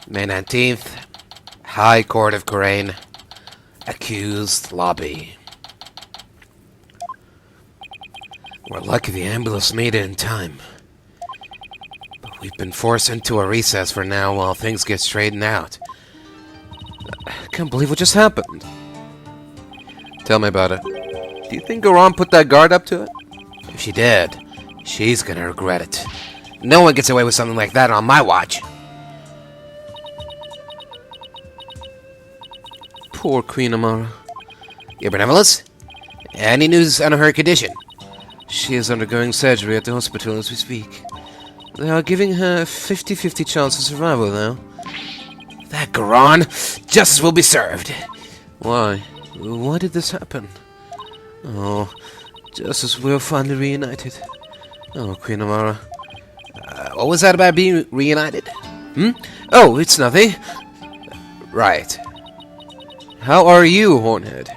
May 19th, High Court of Corain. Accused lobby. We're lucky the ambulance made it in time. But we've been forced into a recess for now while things get straightened out. I can't believe what just happened. Tell me about it. Do you think Garan put that guard up to it? If she did, she's gonna regret it. No one gets away with something like that on my watch. Poor Queen Amara. Your Benevolence? Any news on her condition? She is undergoing surgery at the hospital as we speak. They are giving her a 50-50 chance of survival now. That Garan! Justice will be served! Why? Why did this happen? Oh, just as we're finally reunited. Oh, Queen Amara. What was that about being reunited? Oh, it's nothing. Right. How are you, Hornhead?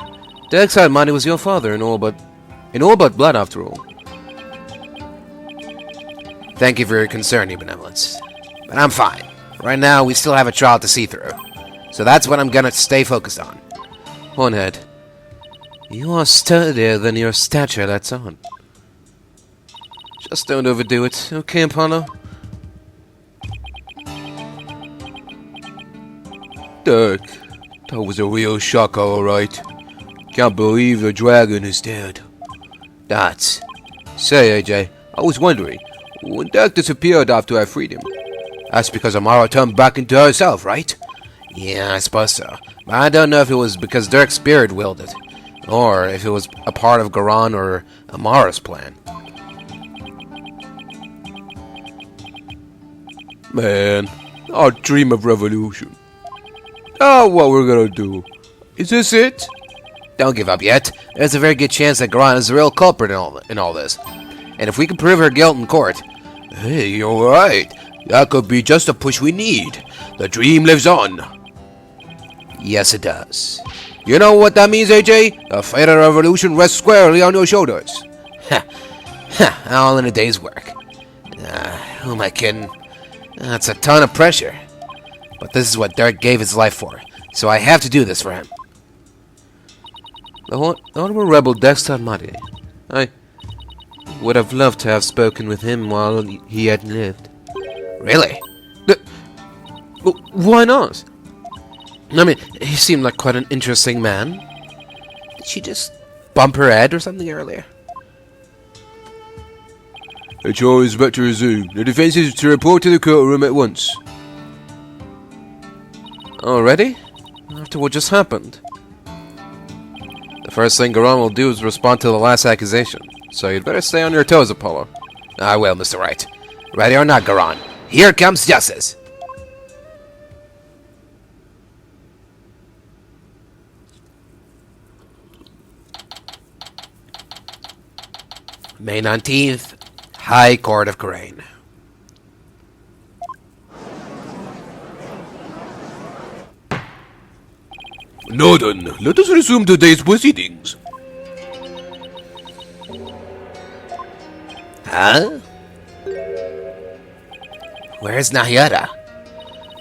Darkside Mighty was your father in all but blood, after all. Thank you for your concern, Your Benevolence. But I'm fine. Right now, we still have a trial to see through. So that's what I'm gonna stay focused on. Hornhead, you are sturdier than your stature lets on. Just don't overdo it, okay, Apollo? Dirk, that was a real shock, alright. Can't believe the dragon is dead. That's... Say, AJ, I was wondering, when Dirk disappeared after I freed him, that's because Amara turned back into herself, right? Yeah, I suppose so. But I don't know if it was because Dirk's spirit willed it, or if it was a part of Garan or Amara's plan. Man, our dream of revolution. Now what we're gonna do? Is this it? Don't give up yet. There's a very good chance that Garan is the real culprit in all this. And if we can prove her guilt in court... Hey, you're right. That could be just the push we need. The dream lives on. Yes, it does. You know what that means, AJ? The fate of the revolution rests squarely on your shoulders. Ha! Ha! All in a day's work. Who am I kidding? That's a ton of pressure. But this is what Dirk gave his life for, so I have to do this for him. The Honorable Rebel Dexter Muddy. I would have loved to have spoken with him while he had lived. Really? Why not? I mean, he seemed like quite an interesting man. Did she just bump her head or something earlier? It's always better to resume. The defense is to report to the courtroom at once. Already? After what just happened? The first thing Garan will do is respond to the last accusation, so you'd better stay on your toes, Apollo. I will, Mr. Wright. Ready or not, Garan, here comes justice! May 19th, High Court of Corain. Now then, let us resume today's proceedings. Huh? Where's Nahyuta?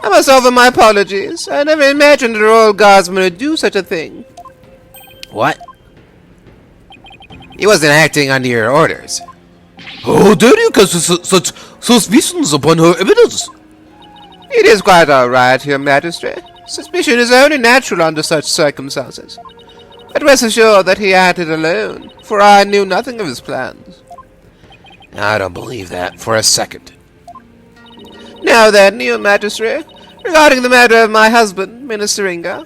I must offer my apologies. I never imagined the Royal Guardsman would do such a thing. What? He wasn't acting under your orders. How dare you cast such suspicions upon her evidence? It is quite all right, Your Majesty. Suspicion is only natural under such circumstances. But rest assured that he acted alone, for I knew nothing of his plans. I don't believe that for a second. Now then, Your Majesty, regarding the matter of my husband, Minister Inga,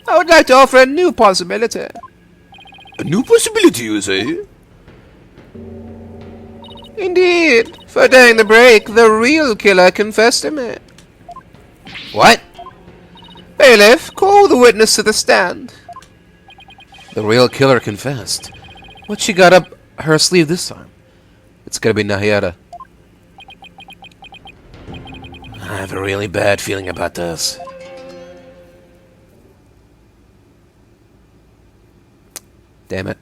I would like to offer a new possibility. A new possibility, you say? Indeed, for during the break, the real killer confessed to me. What? Bailiff, call the witness to the stand. The real killer confessed. What she got up her sleeve this time? It's gonna be Nahyuta. I have a really bad feeling about this. Damn it.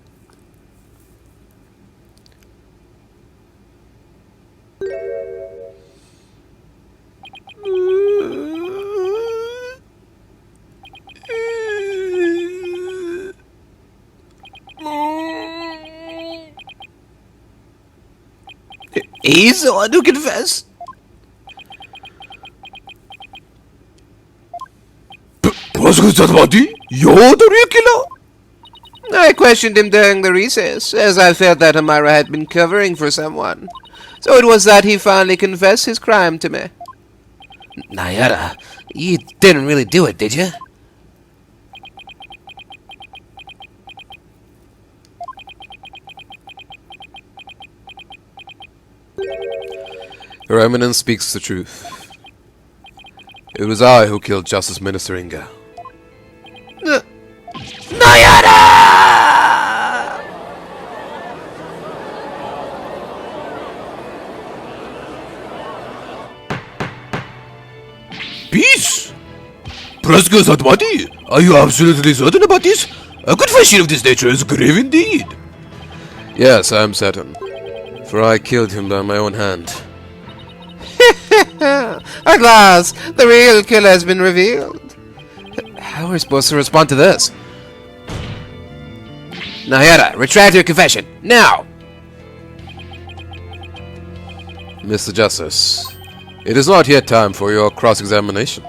He's the one who confessed. Prosecutor, you're the real killer? I questioned him during the recess, as I felt that Amara had been covering for someone. So it was that he finally confessed his crime to me. Nahyuta, you didn't really do it, did you? Her Eminence speaks the truth. It was I who killed Justice Minister Inga. Nahyuta! Peace! Prosecutor Satmati, are you absolutely certain about this? A confession of this nature is grave indeed. Yes, I am certain. For I killed him by my own hand. At last, the real killer has been revealed. How are we supposed to respond to this? Nahyuta, retract your confession, now! Mr. Justice, it is not yet time for your cross-examination.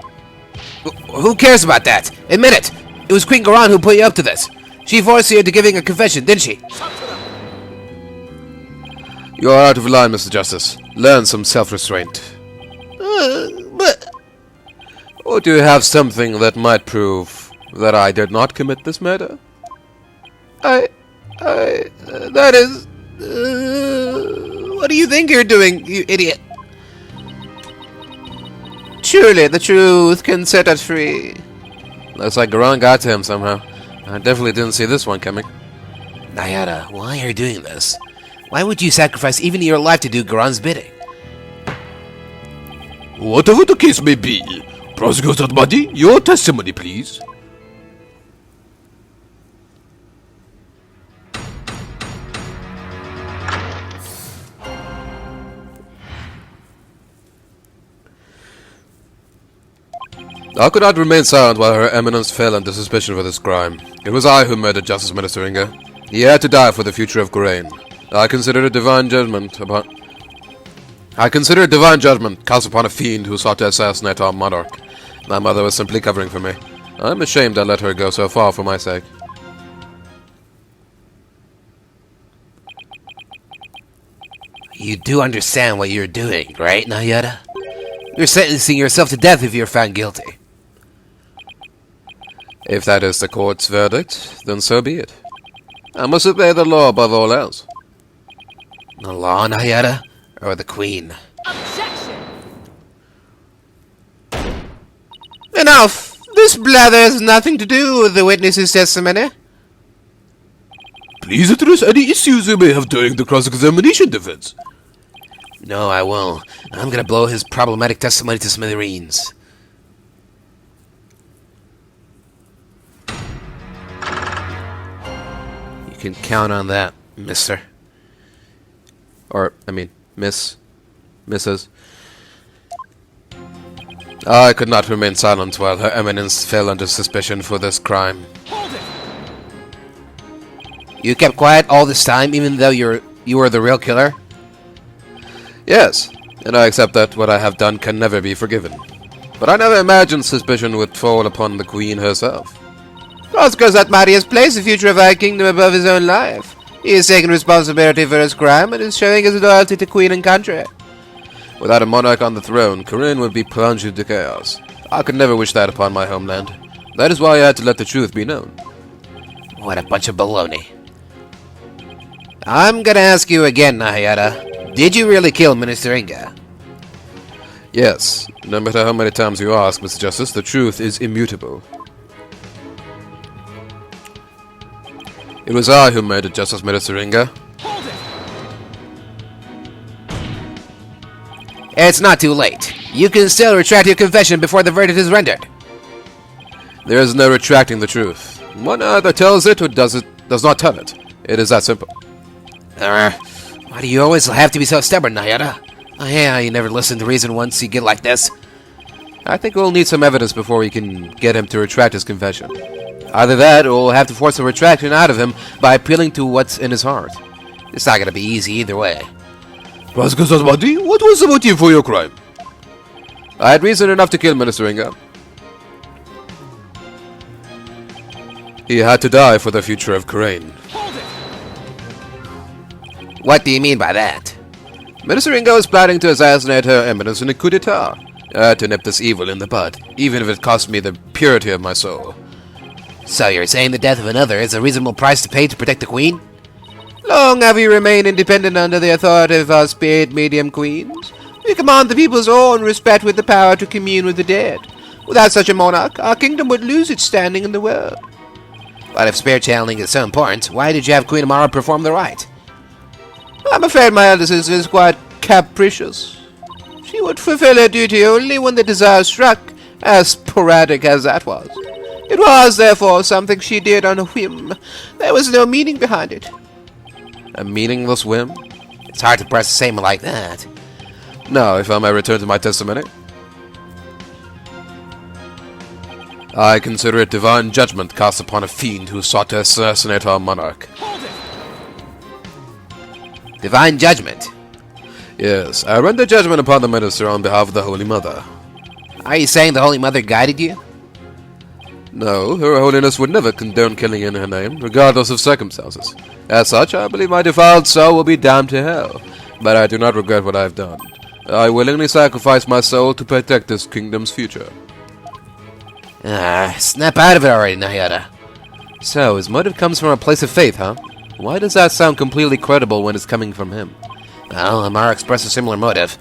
Who cares about that? Admit it! It was Queen Garan who put you up to this. She forced you into giving a confession, didn't she? You are out of line, Mr. Justice. Learn some self-restraint. But... Or do you have something that might prove that I did not commit this murder? that is... what do you think you're doing, you idiot? Surely the truth can set us free. Looks like Garan got to him somehow. I definitely didn't see this one coming. Nahyuta, why are you doing this? Why would you sacrifice even your life to do Garan's bidding? Whatever the case may be, Prosecutor Badi, your testimony, please. I could not remain silent while Her Eminence fell under suspicion for this crime. It was I who murdered Justice Minister Inga. He had to die for the future of Gurain. I consider a divine judgment cast upon a fiend who sought to assassinate our monarch. My mother was simply covering for me. I'm ashamed I let her go so far for my sake. You do understand what you're doing, right, Nahyuta? You're sentencing yourself to death if you're found guilty. If that is the court's verdict, then so be it. I must obey the law above all else. The law, Nahyuta, or the Queen? Objection! Enough! This blather has nothing to do with the witness's testimony. Please address any issues you may have during the cross-examination, Defense. No, I won't. I'm gonna blow his problematic testimony to smithereens. You can count on that, mister. Or, I mean, Mrs. I could not remain silent while Her Eminence fell under suspicion for this crime. Hold it! You kept quiet all this time, even though you were the real killer? Yes, and I accept that what I have done can never be forgiven. But I never imagined suspicion would fall upon the Queen herself. Oscar Zatmari has placed the future of our kingdom above his own life. He has taken responsibility for his crime and is showing his loyalty to Queen and country. Without a monarch on the throne, Corinne would be plunged into chaos. I could never wish that upon my homeland. That is why I had to let the truth be known. What a bunch of baloney. I'm gonna ask you again, Nahyuta. Did you really kill Minister Inga? Yes, no matter how many times you ask, Mr. Justice, the truth is immutable. It was I who murdered Justice Minister Inga. Hold it! It's not too late. You can still retract your confession before the verdict is rendered. There is no retracting the truth. One either tells it or does not tell it. It is that simple. Why do you always have to be so stubborn, Nahyuta? Oh yeah, you never listen to reason once you get like this. I think we'll need some evidence before we can get him to retract his confession. Either that, or we'll have to force a retraction out of him by appealing to what's in his heart. It's not gonna be easy either way. Prasgaz's body? What was the motive for your crime? I had reason enough to kill Minister Inga. He had to die for the future of Crane. What do you mean by that? Minister Inga was planning to assassinate Her Eminence in a coup d'etat. I had to nip this evil in the bud, even if it cost me the purity of my soul. So you're saying the death of another is a reasonable price to pay to protect the Queen? Long have you remained independent under the authority of our spirit medium queens. We command the people's awe and respect with the power to commune with the dead. Without such a monarch, our kingdom would lose its standing in the world. But if spirit channeling is so important, why did you have Queen Amara perform the rite? I'm afraid my elder sister is quite capricious. She would fulfill her duty only when the desire struck, as sporadic as that was. It was, therefore, something she did on a whim. There was no meaning behind it. A meaningless whim? It's hard to press a statement like that. Now, if I may return to my testimony. I consider it divine judgment cast upon a fiend who sought to assassinate our monarch. Divine judgment? Yes, I render judgment upon the minister on behalf of the Holy Mother. Are you saying the Holy Mother guided you? No, Her Holiness would never condone killing in her name, regardless of circumstances. As such, I believe my defiled soul will be damned to hell, but I do not regret what I have done. I willingly sacrifice my soul to protect this kingdom's future. Snap out of it already, Nahyuta. So, his motive comes from a place of faith, huh? Why does that sound completely credible when it's coming from him? Well, Amara expressed a similar motive.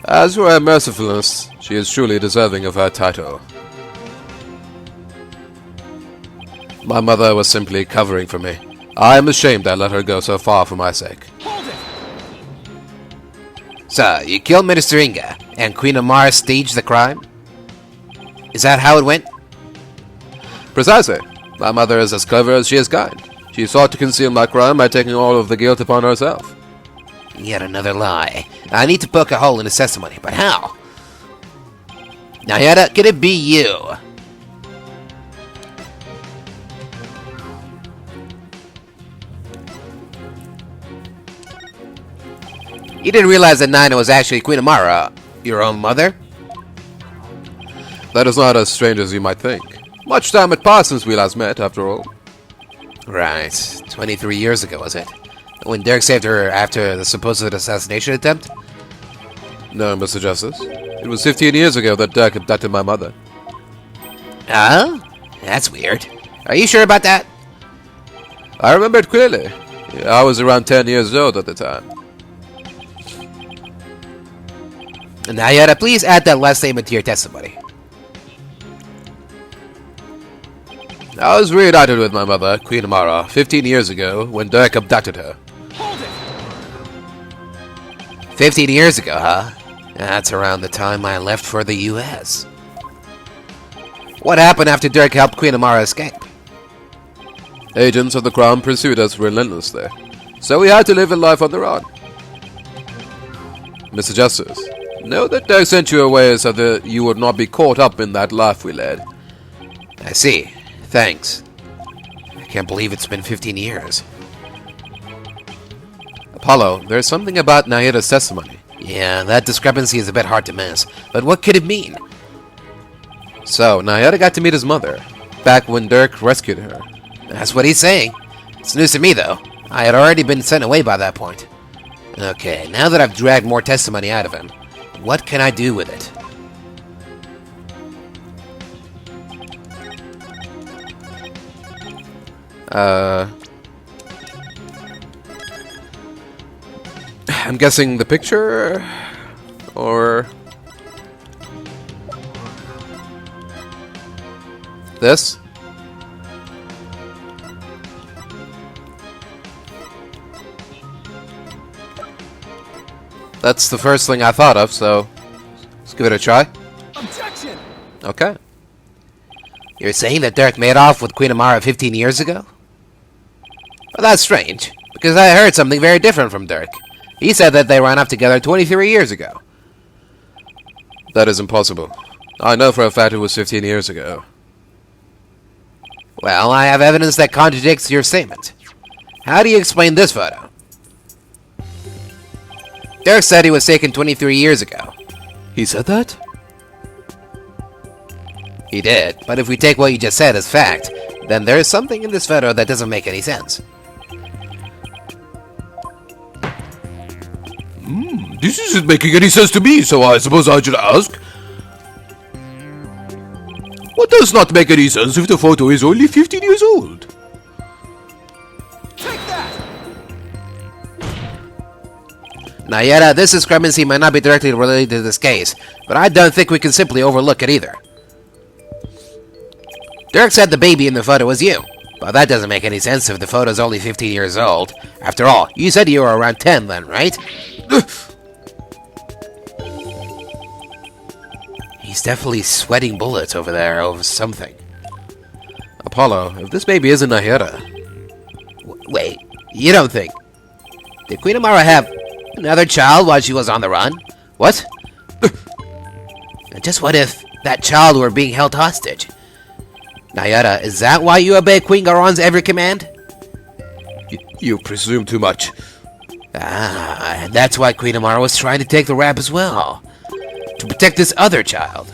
As for her mercifulness, she is truly deserving of her title. My mother was simply covering for me. I am ashamed I let her go so far for my sake. So, you killed Minister Inga, and Queen Amara staged the crime? Is that how it went? Precisely. My mother is as clever as she is kind. She sought to conceal my crime by taking all of the guilt upon herself. Yet another lie. I need to poke a hole in his testimony, but how? Nahyuta, could it be you? You didn't realize that Nina was actually Queen Amara, your own mother? That is not as strange as you might think. Much time had passed since we last met, after all. Right. 23 years ago, was it? When Derek saved her after the supposed assassination attempt? No, Mr. Justice. It was 15 years ago that Derek abducted my mother. Oh? That's weird. Are you sure about that? I remember it clearly. I was around 10 years old at the time. Nahyuta, please add that last statement to your testimony. I was reunited with my mother, Queen Amara, 15 years ago when Derek abducted her. 15 years ago, huh? That's around the time I left for the U.S. What happened after Derek helped Queen Amara escape? Agents of the Crown pursued us relentlessly, so we had to live a life on the run. Mr. Justice, know that Derek sent you away so that you would not be caught up in that life we led. I see. Thanks. I can't believe it's been 15 years. Apollo, there's something about Nahyuta's testimony. Yeah, that discrepancy is a bit hard to miss. But what could it mean? So, Nahyuta got to meet his mother, back when Dirk rescued her. That's what he's saying. It's news to me, though. I had already been sent away by that point. Okay, now that I've dragged more testimony out of him, what can I do with it? I'm guessing the picture, or this? That's the first thing I thought of, so let's give it a try. Objection! Okay. You're saying that Dirk made off with Queen Amara 15 years ago? Well, that's strange, because I heard something very different from Dirk. He said that they ran off together 23 years ago. That is impossible. I know for a fact it was 15 years ago. Well, I have evidence that contradicts your statement. How do you explain this photo? Derek said he was taken 23 years ago. He said that? He did, but if we take what you just said as fact, then there's something in this photo that doesn't make any sense. This isn't making any sense to me, so I suppose I should ask. What does not make any sense if the photo is only 15 years old? Nahyuta, this discrepancy might not be directly related to this case, but I don't think we can simply overlook it either. Derek said the baby in the photo was you, but that doesn't make any sense if the photo's only 15 years old. After all, you said you were around 10 then, right? He's definitely sweating bullets over there over something. Apollo, if this baby isn't Nahyuta... Wait, you don't think... Did Queen Amara have another child while she was on the run? What? Just what if that child were being held hostage? Nahyuta, is that why you obey Queen Garon's every command? You presume too much. Ah, and that's why Queen Amara was trying to take the rap as well. To protect this other child.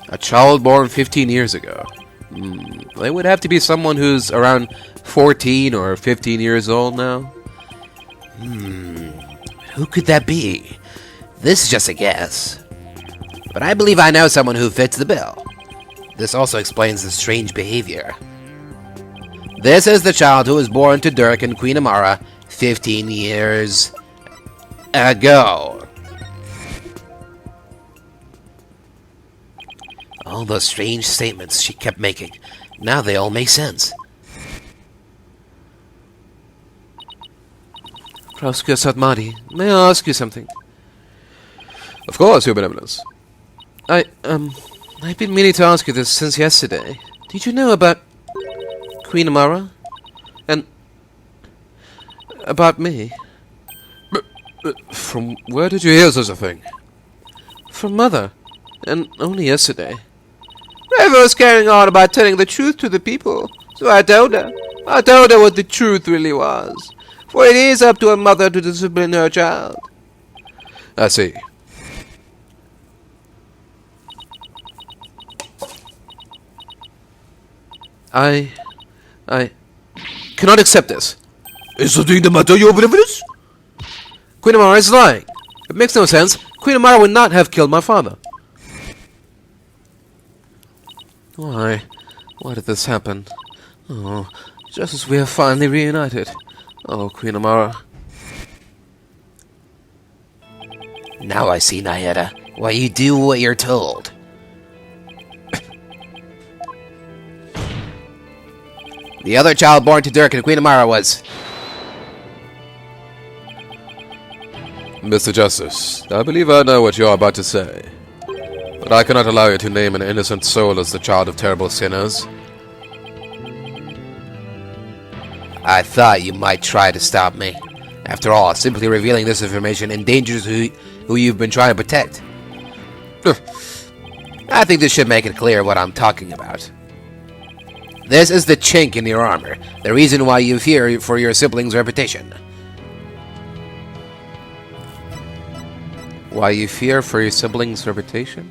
A child born 15 years ago. It would have to be someone who's around 14 or 15 years old now. Who could that be? This is just a guess. But I believe I know someone who fits the bill. This also explains the strange behavior. This is the child who was born to Dirk and Queen Amara 15 years ago. All those strange statements she kept making, now they all make sense. Proskya Satmati, may I ask you something? Of course, Your Benevolence. I've been meaning to ask you this since yesterday. Did you know about Queen Amara? And about me? From where did you hear such a thing? From Mother, and only yesterday. Rayfa was carrying on about telling the truth to the people, so I told her. I told her what the truth really was. For it is up to a mother to discipline her child. I see. I cannot accept this. Is something the matter, Your Benevolence? Queen Amara is lying. It makes no sense. Queen Amara would not have killed my father. Why? Why did this happen? Oh, just as we are finally reunited. Oh, Queen Amara. Now I see, Nahyuta. Why you do what you're told. The other child born to Dirk and Queen Amara was... Mr. Justice, I believe I know what you are about to say. But I cannot allow you to name an innocent soul as the child of terrible sinners. I thought you might try to stop me. After all, simply revealing this information endangers who you've been trying to protect. I think this should make it clear what I'm talking about. This is the chink in your armor, the reason why you fear for your siblings' reputation. Why you fear for your siblings' reputation?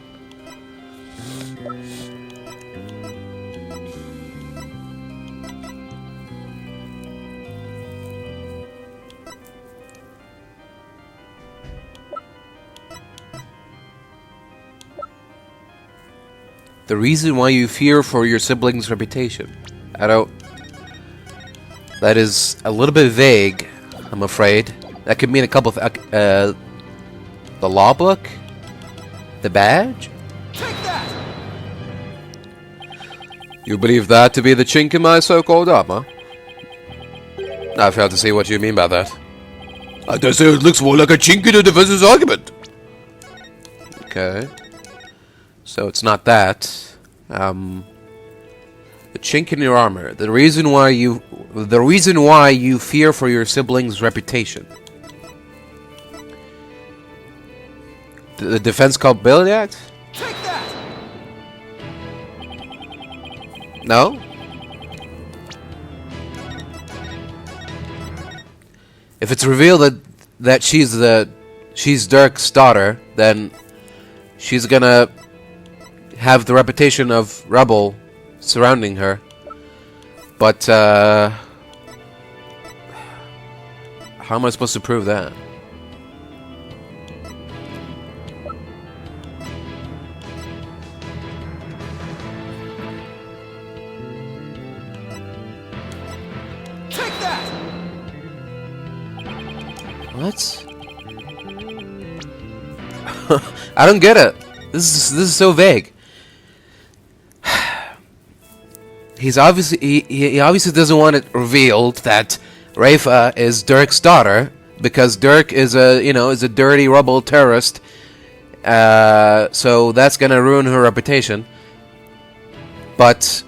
The reason why you fear for your siblings' reputation. I don't... That is a little bit vague, I'm afraid. That could mean a couple of... the law book? The badge? Take that! You believe that to be the chink in my so-called armor? I fail to see what you mean by that. I dare say it looks more like a chink in the defense's argument. Okay. So it's not that. The chink in your armor. The reason why you fear for your siblings' reputation. The Defense Culpability Act? Take that! No? If it's revealed that that she's Dirk's daughter, then she's gonna have the reputation of rebel surrounding her. But how am I supposed to prove that? Take that! What? I don't get it. This is so vague. He obviously doesn't want it revealed that Rayfa is Dirk's daughter because Dirk is a dirty rebel terrorist. So that's gonna ruin her reputation. But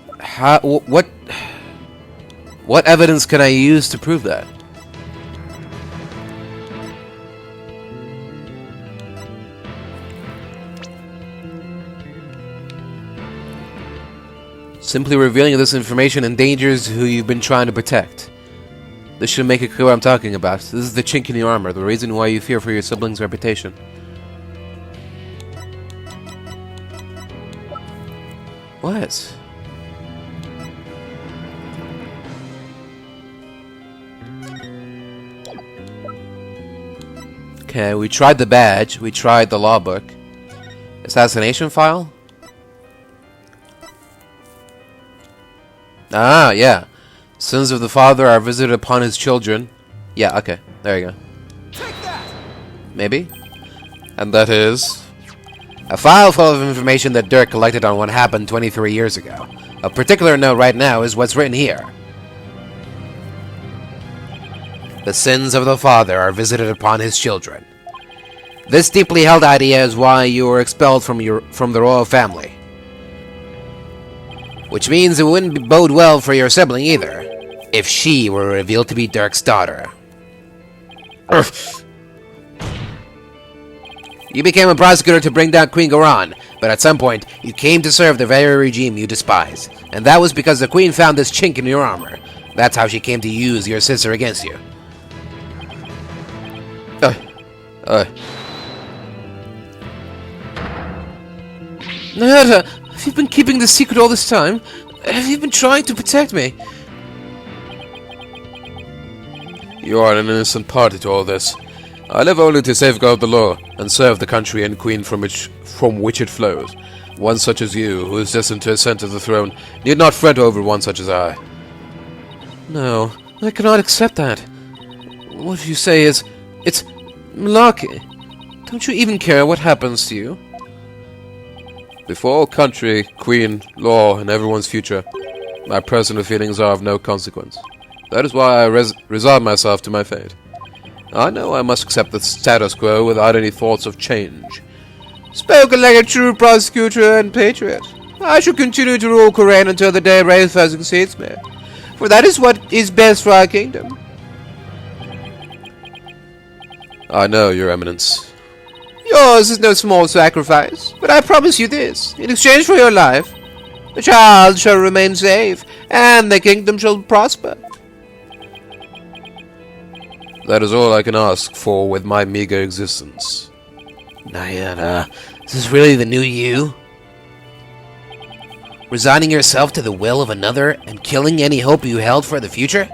what evidence can I use to prove that? Simply revealing this information endangers who you've been trying to protect. This should make it clear what I'm talking about. This is the chink in your armor, the reason why you fear for your sibling's reputation. What? Okay, we tried the badge, we tried the law book. Assassination file? Ah, yeah. Sins of the father are visited upon his children. Yeah, okay. There you go. Take that! Maybe? And that is? A file full of information that Dirk collected on what happened 23 years ago. Of particular note right now is what's written here. The sins of the father are visited upon his children. This deeply held idea is why you were expelled from the royal family. Which means it wouldn't bode well for your sibling either, if she were revealed to be Dirk's daughter. You became a prosecutor to bring down Queen Garan, but at some point, you came to serve the very regime you despise. And that was because the Queen found this chink in your armor. That's how she came to use your sister against you. Nahyuta, have you been keeping this secret all this time? Have you been trying to protect me? You are an innocent party to all this. I live only to safeguard the law and serve the country and queen from which it flows. One such as you, who is destined to ascend to the throne, need not fret over one such as I. No, I cannot accept that. What you say is... it's... malarkey. Don't you even care what happens to you? Before all country, queen, law, and everyone's future, my personal feelings are of no consequence. That is why I resign myself to my fate. I know I must accept the status quo without any thoughts of change. Spoken like a true prosecutor and patriot. I shall continue to rule Korain until the day Rayfa succeeds me. For that is what is best for our kingdom. I know, Your Eminence. Yours is no small sacrifice, but I promise you this. In exchange for your life, the child shall remain safe, and the kingdom shall prosper. That is all I can ask for with my meager existence. Nahyuta, is this really the new you? Resigning yourself to the will of another and killing any hope you held for the future?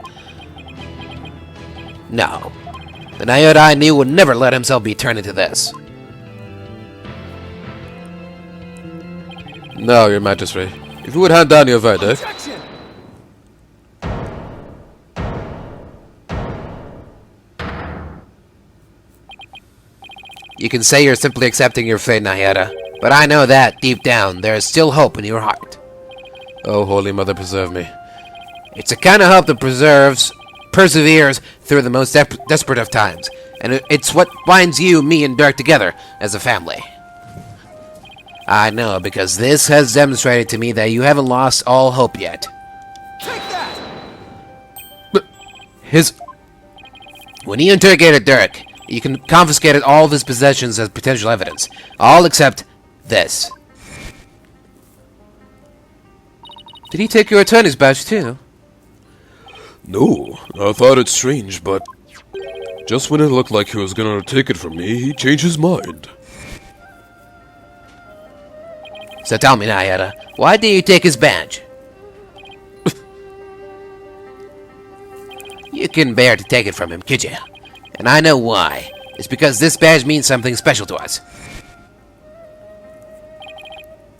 No. The Nahyuta I knew would never let himself be turned into this. Now, Your Majesty, if you would hand down your verdict... Objection! You can say you're simply accepting your fate, Nahyuta, but I know that, deep down, there is still hope in your heart. Oh, Holy Mother, preserve me. It's a kind of hope that perseveres through the most desperate of times, and it's what binds you, me, and Dirk together as a family. I know, because this has demonstrated to me that you haven't lost all hope yet. Take that! When you interrogated Dirk, you confiscated all of his possessions as potential evidence. All except this. Did he take your attorney's badge too? No, I thought it strange, but... Just when it looked like he was gonna take it from me, he changed his mind. So tell me, Nahyuta, why did you take his badge? You couldn't bear to take it from him, could you? And I know why. It's because this badge means something special to us.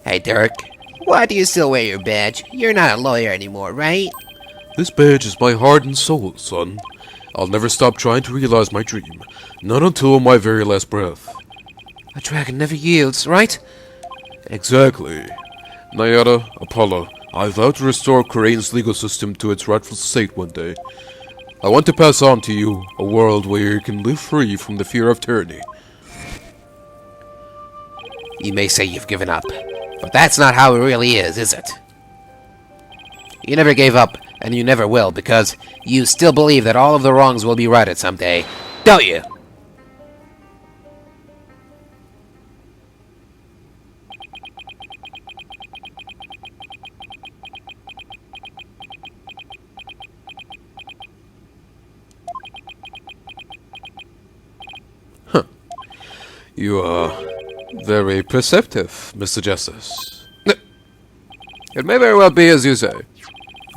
Hey, Dirk, why do you still wear your badge? You're not a lawyer anymore, right? This badge is my heart and soul, son. I'll never stop trying to realize my dream. Not until my very last breath. A dragon never yields, right? Exactly. Nahyuta, Apollo, I vow to restore Korean's legal system to its rightful state one day. I want to pass on to you a world where you can live free from the fear of tyranny. You may say you've given up, but that's not how it really is it? You never gave up, and you never will, because you still believe that all of the wrongs will be righted someday, don't you? You are very perceptive, Mr. Justice. It may very well be as you say.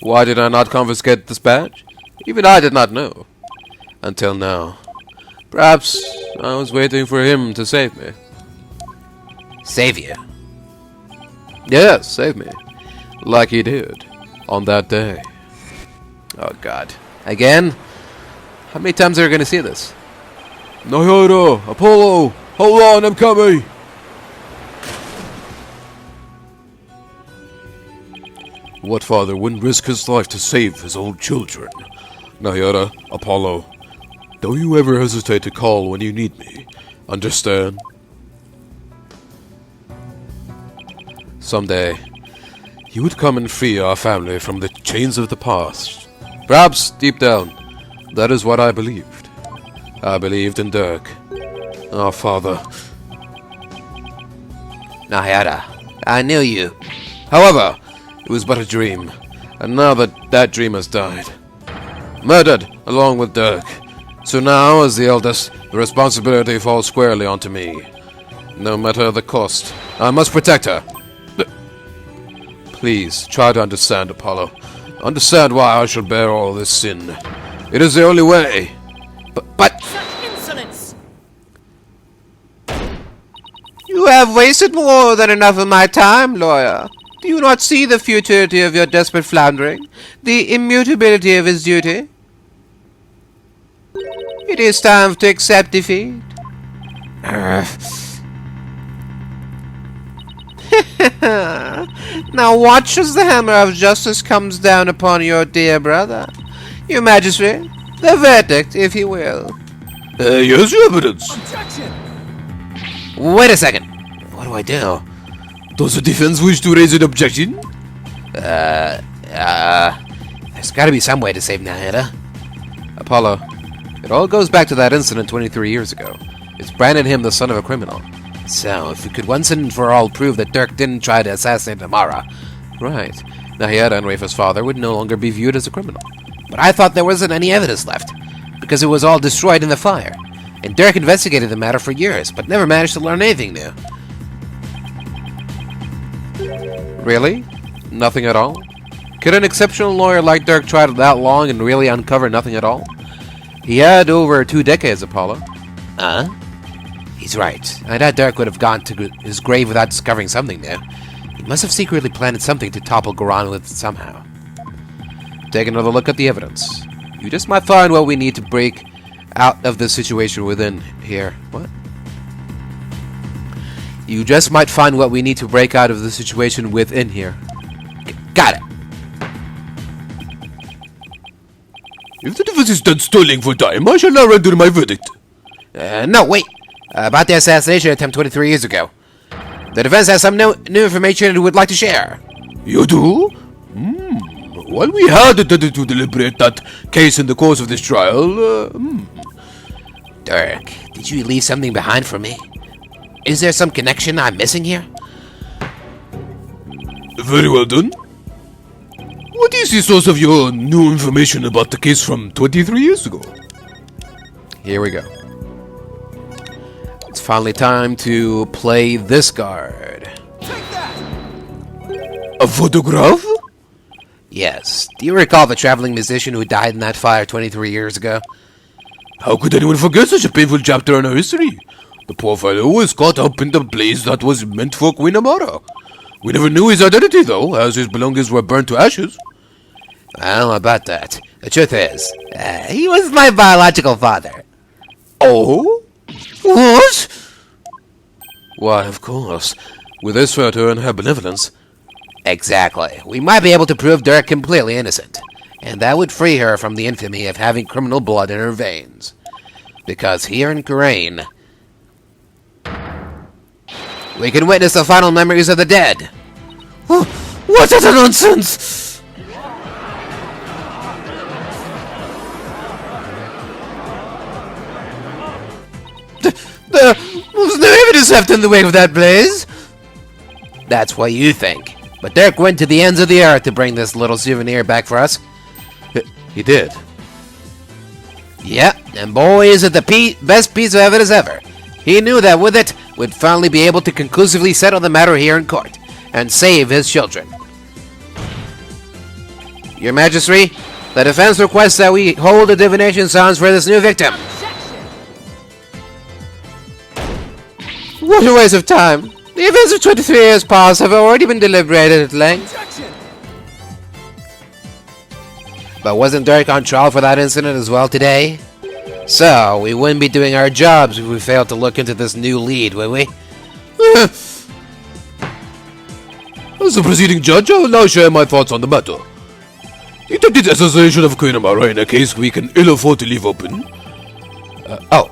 Why did I not confiscate this badge? Even I did not know. Until now. Perhaps I was waiting for him to save me. Save you? Yes, save me. Like he did. On that day. Oh God. Again? How many times are we going to see this? Nahyuta, Apollo, hold on, I'm coming! What father wouldn't risk his life to save his own children? Nahyuta, Apollo, don't you ever hesitate to call when you need me. Understand? Someday, you would come and free our family from the chains of the past. Perhaps, deep down, that is what I believed. I believed in Dirk, our father. Nahyuta, I knew you. However, it was but a dream, and now that dream has died. Murdered, along with Dirk. So now, as the eldest, the responsibility falls squarely onto me. No matter the cost, I must protect her. Please, try to understand, Apollo. Understand why I shall bear all this sin. It is the only way. But... Such insolence! You have wasted more than enough of my time, lawyer. Do you not see the futility of your desperate floundering? The immutability of his duty? It is time to accept defeat. Now watch as the hammer of justice comes down upon your dear brother. Your Majesty, the verdict, if you will. Here's your evidence. Objection! Wait a second. What do I do? Does the defense wish to raise an objection? There's gotta be some way to save Nahyuta. Apollo, it all goes back to that incident 23 years ago. It's branded him the son of a criminal. So, if we could once and for all prove that Dirk didn't try to assassinate Amara, right, Nahyuta and Rayfa's father would no longer be viewed as a criminal. But I thought there wasn't any evidence left, because it was all destroyed in the fire. And Dirk investigated the matter for years, but never managed to learn anything new. Really? Nothing at all? Could an exceptional lawyer like Dirk try that long and really uncover nothing at all? He had over 2 decades, Apollo. He's right. I doubt Dirk would have gone to his grave without discovering something new. He must have secretly planned something to topple Goran with somehow. Take another look at the evidence. You just might find what we need to break out of the situation within here. What? You just might find what we need to break out of the situation within here. Got it. If the defense is done stalling for time, I shall now render my verdict. No, wait. About the assassination attempt 23 years ago. The defense has some new information it would like to share. You do? While we had attempted to deliberate that case in the course of this trial, Dirk, did you leave something behind for me? Is there some connection I'm missing here? Very well done. What is the source of your new information about the case from 23 years ago? Here we go. It's finally time to play this card. Take that! A photograph? Yes. Do you recall the traveling musician who died in that fire 23 years ago? How could anyone forget such a painful chapter in our history? The poor fellow was caught up in the blaze that was meant for Queen Amara. We never knew his identity, though, as his belongings were burnt to ashes. Well, about that. The truth is, he was my biological father. Oh? What? Why, of course. With this photo and her benevolence. Exactly. We might be able to prove Dirk completely innocent. And that would free her from the infamy of having criminal blood in her veins. Because here in Karain, we can witness the final memories of the dead. What utter nonsense! There was no evidence left in the wake of that blaze. That's what you think. But Dirk went to the ends of the earth to bring this little souvenir back for us. He did. Yeah, and boy is it the best piece of evidence ever. He knew that with it, we'd finally be able to conclusively settle the matter here in court, and save his children. Your Majesty, the defense requests that we hold a divination séance for this new victim. What a waste of time. The events of 23 years past have already been deliberated at length. Objection! But wasn't Dirk on trial for that incident as well today? So, we wouldn't be doing our jobs if we failed to look into this new lead, would we? As the proceeding judge, I will now share my thoughts on the matter. The attempted assassination of Queen Amara in a case we can ill afford to leave open. Oh.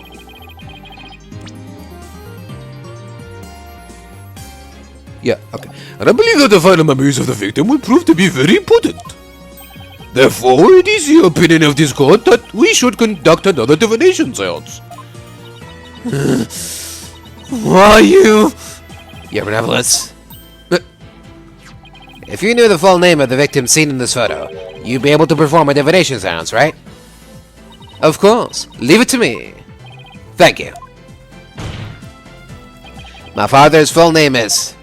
Yeah, okay. And I believe that the final memories of the victim will prove to be very important. Therefore, it is the opinion of this court that we should conduct another divination séance. Why you? Your Benevolence. If you knew the full name of the victim seen in this photo, you'd be able to perform a divination séance, right? Of course. Leave it to me. Thank you. My father's full name is...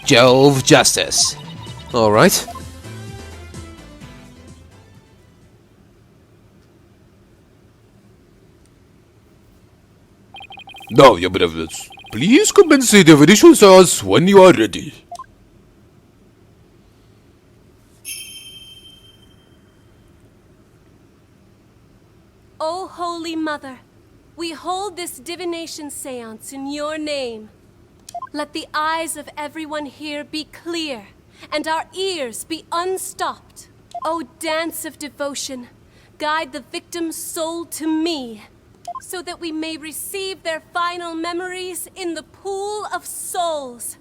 Jove Justice. Alright. Now, Your Benevolence, please commence the divination séance when you are ready. O Holy Mother, we hold this divination séance in your name. Let the eyes of everyone here be clear, and our ears be unstopped. O dance of devotion, guide the victim's soul to me, so that we may receive their final memories in the pool of souls.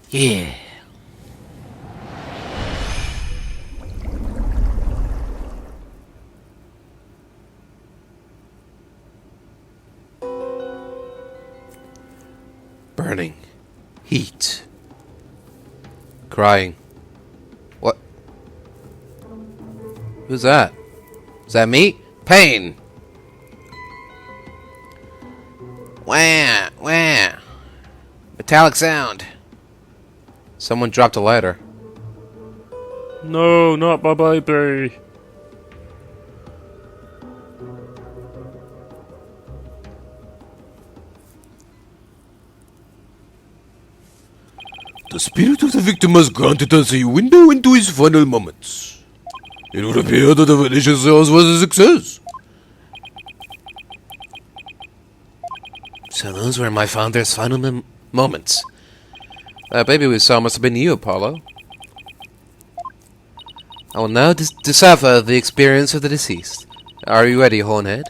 Yeah. Burning. Heat. Crying. What? Who's that? Is that me? Pain! Wah! Wah! Metallic sound. Someone dropped a lighter. No, not my baby. The spirit of the victim has granted us a window into his final moments. It would appear that the Divination Séance was a success. So those were my father's final moments. That baby we saw must have been you, Apollo. I will now decipher the experience of the deceased. Are you ready, Hornhead?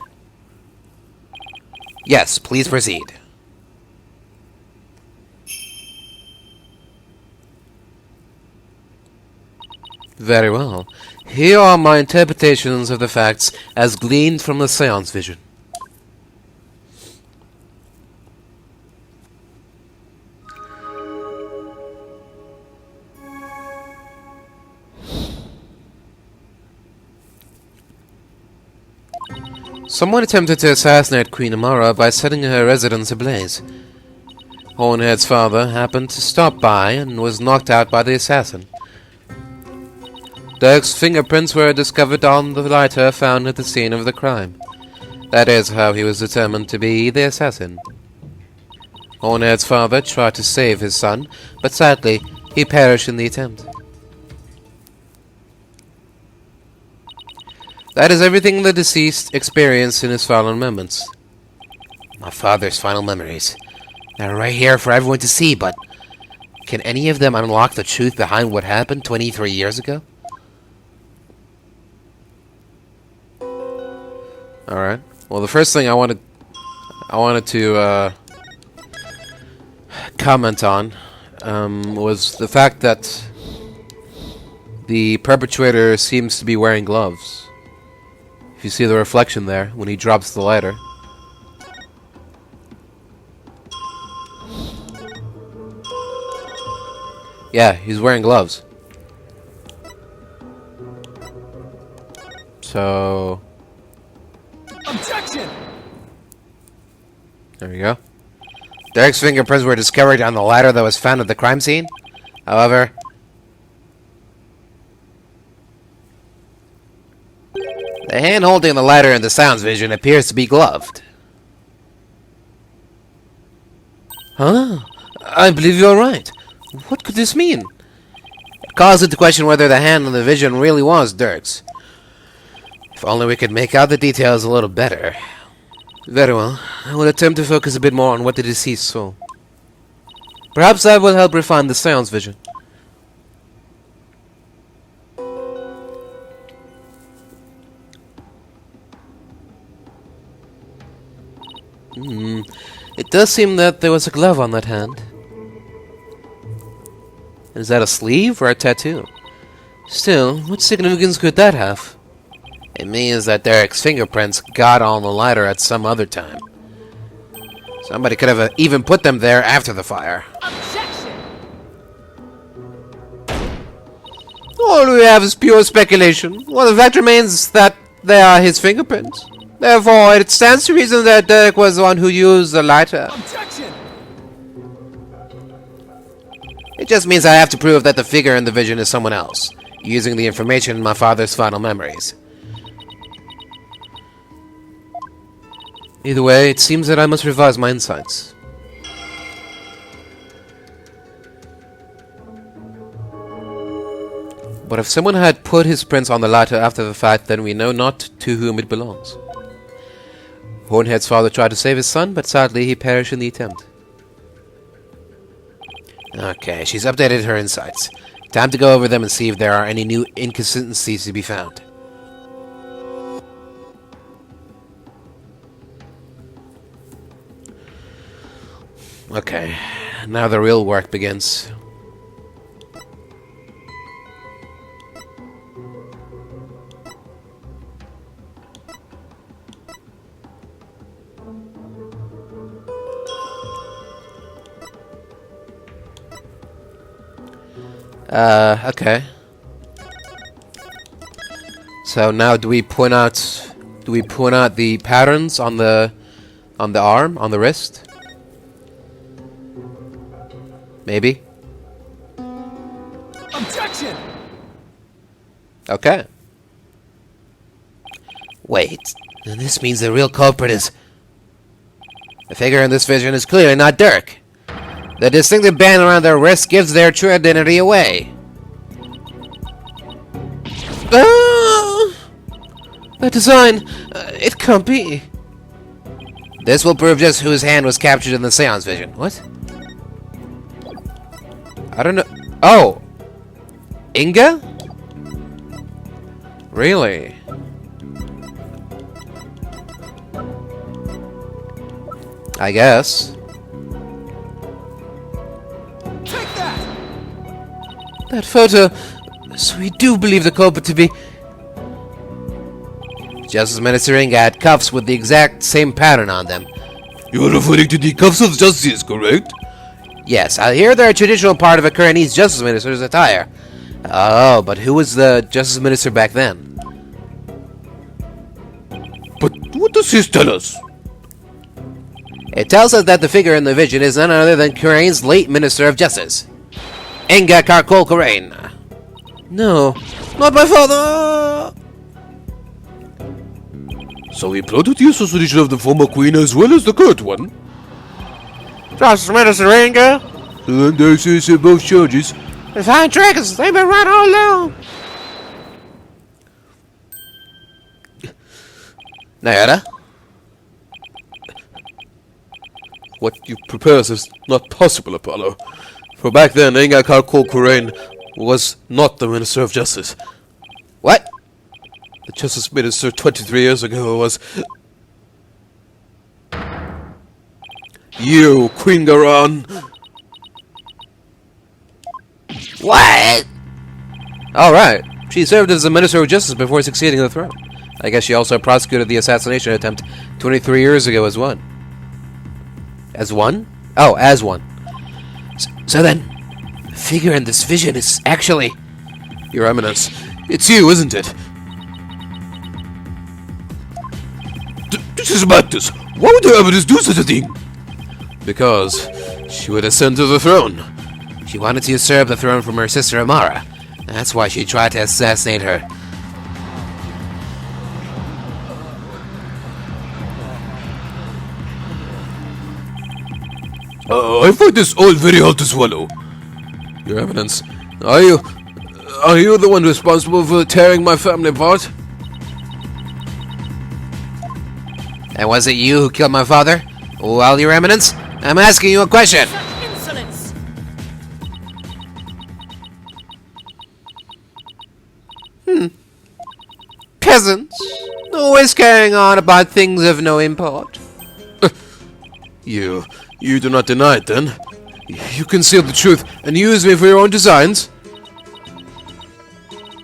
Yes, please proceed. Very well. Here are my interpretations of the facts as gleaned from the seance vision. Someone attempted to assassinate Queen Amara by setting her residence ablaze. Hornhead's father happened to stop by and was knocked out by the assassin. Dirk's fingerprints were discovered on the lighter found at the scene of the crime. That is how he was determined to be the assassin. Hornhead's father tried to save his son, but sadly, he perished in the attempt. That is everything the deceased experienced in his final moments. My father's final memories. They're right here for everyone to see, but can any of them unlock the truth behind what happened 23 years ago? Alright. Well, the first thing I wanted to comment on was the fact that the perpetrator seems to be wearing gloves. If you see the reflection there when he drops the lighter. Yeah, he's wearing gloves. So Objection! there you go. Derek's fingerprints were discovered on the ladder that was found at the crime scene. However, the hand holding the ladder in the sounds vision appears to be gloved. Huh? I believe you're right. What could this mean? It calls into question whether the hand in the vision really was Dirk's. If only we could make out the details a little better. Very well. I will attempt to focus a bit more on what the deceased saw. Perhaps that will help refine the seance vision. It does seem that there was a glove on that hand. Is that a sleeve or a tattoo? Still, what significance could that have? It means that Derek's fingerprints got on the lighter at some other time. Somebody could have even put them there after the fire. Objection! All we have is pure speculation. Well, the fact remains that they are his fingerprints. Therefore, it stands to reason that Derek was the one who used the lighter. Objection! It just means I have to prove that the figure in the vision is someone else, using the information in my father's final memories. Either way, it seems that I must revise my insights. But if someone had put his prints on the lighter after the fact, then we know not to whom it belongs. Hornhead's father tried to save his son, but sadly he perished in the attempt. Okay, she's updated her insights. Time to go over them and see if there are any new inconsistencies to be found. Okay, now the real work begins. Okay. So now do we point out the patterns on the arm, on the wrist? Maybe? Objection! Okay. Wait. Then this means the real culprit is... The figure in this vision is clearly not Dirk. The distinctive band around their wrist gives their true identity away. Ah! That design... it can't be. This will prove just whose hand was captured in the Séance vision. What? I don't know... Oh! Inga? Really? I guess. Take that! That photo... So we do believe the culprit to be... Justice Minister Inga had cuffs with the exact same pattern on them. You're referring to the cuffs of justice, correct? Yes, I hear they're a traditional part of a Koreanese Justice Minister's attire. Oh, but who was the Justice Minister back then? But what does this tell us? It tells us that the figure in the vision is none other than Korean's late Minister of Justice, Inga Karkol Korean. No, not my father! So he plotted the assassination of the former queen as well as the current one? Justice Minister Inga? And they say both charges. The fine triggers, they've been right all along. Nahyuta? What you propose is not possible, Apollo. For back then, Inga Karkol Korean was not the Minister of Justice. What? The Justice Minister 23 years ago was... you, Queen Garan. What? Alright. She served as the Minister of Justice before succeeding the throne. I guess she also prosecuted the assassination attempt 23 years ago as one. As one? Oh, as one. So then, the figure in this vision is actually... Your Eminence, it's you, isn't it? This is madness. Why would the Eminence do such a thing? Because she would ascend to the throne. She wanted to usurp the throne from her sister Amara. That's why she tried to assassinate her. I find this all very hard to swallow. Your Eminence, are you the one responsible for tearing my family apart? And was it you who killed my father? Well, Your Eminence, I'm asking you a question. Insolence! Peasants, always carrying on about things of no import. You do not deny it, then? You conceal the truth and use me for your own designs?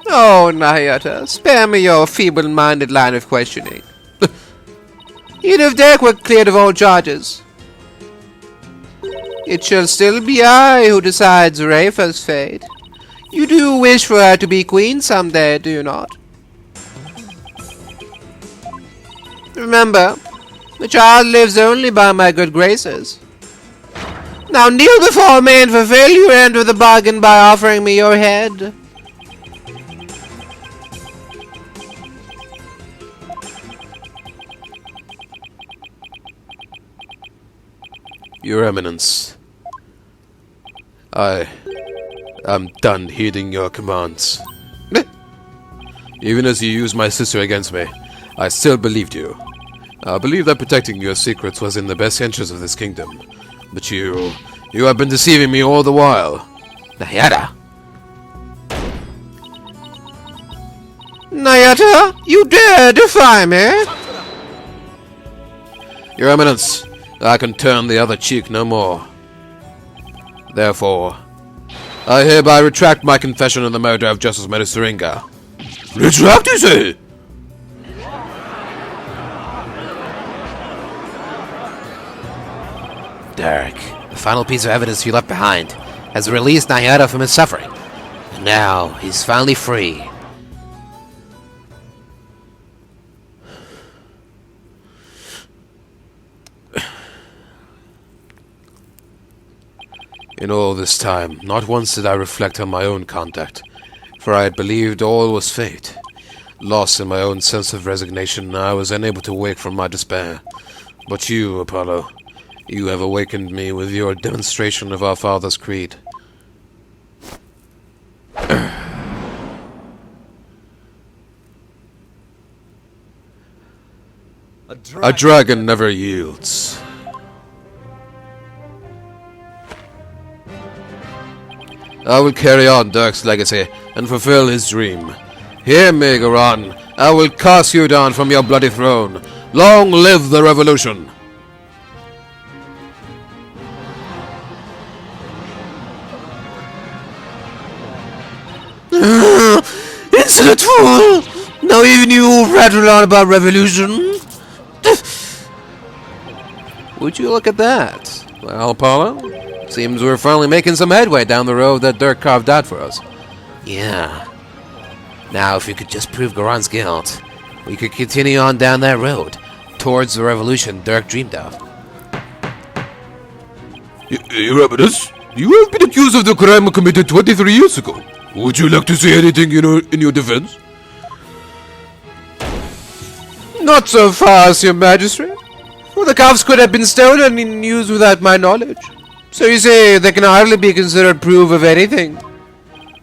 Oh, Nahyuta, spare me your feeble-minded line of questioning. Even if Dirk were cleared of all charges, it shall still be I who decides Rayfa's fate. You do wish for her to be queen someday, do you not? Remember, the child lives only by my good graces. Now kneel before me and fulfill your end of the bargain by offering me your head. Your Eminence, I am done heeding your commands. Even as you used my sister against me, I still believed you. I believed that protecting your secrets was in the best interest of this kingdom. But you have been deceiving me all the while. Nahyuta! Nahyuta, you dare defy me? Your Eminence, I can turn the other cheek no more. Therefore, I hereby retract my confession of the murder of Justice Minister Inga. Retract, you say? Dirk, the final piece of evidence you left behind has released Nahyuta from his suffering. Now, he's finally free. In all this time, not once did I reflect on my own conduct, for I had believed all was fate. Lost in my own sense of resignation, I was unable to wake from my despair. But you, Apollo, you have awakened me with your demonstration of our Father's creed. A dragon never yields. I will carry on Dirk's legacy and fulfill his dream. Hear me, Goran. I will cast you down from your bloody throne. Long live the revolution! Insolent fool! Now even you rattle on about revolution? Would you look at that? Well, Apollo, seems we're finally making some headway down the road that Dirk carved out for us. Yeah. Now, if you could just prove Goran's guilt, we could continue on down that road, towards the revolution Dirk dreamed of. Your Eminence, you have been accused of the crime committed 23 years ago. Would you like to say anything in your defense? Not so fast, your majesty. For the calves could have been stolen and used without my knowledge. So you say they can hardly be considered proof of anything.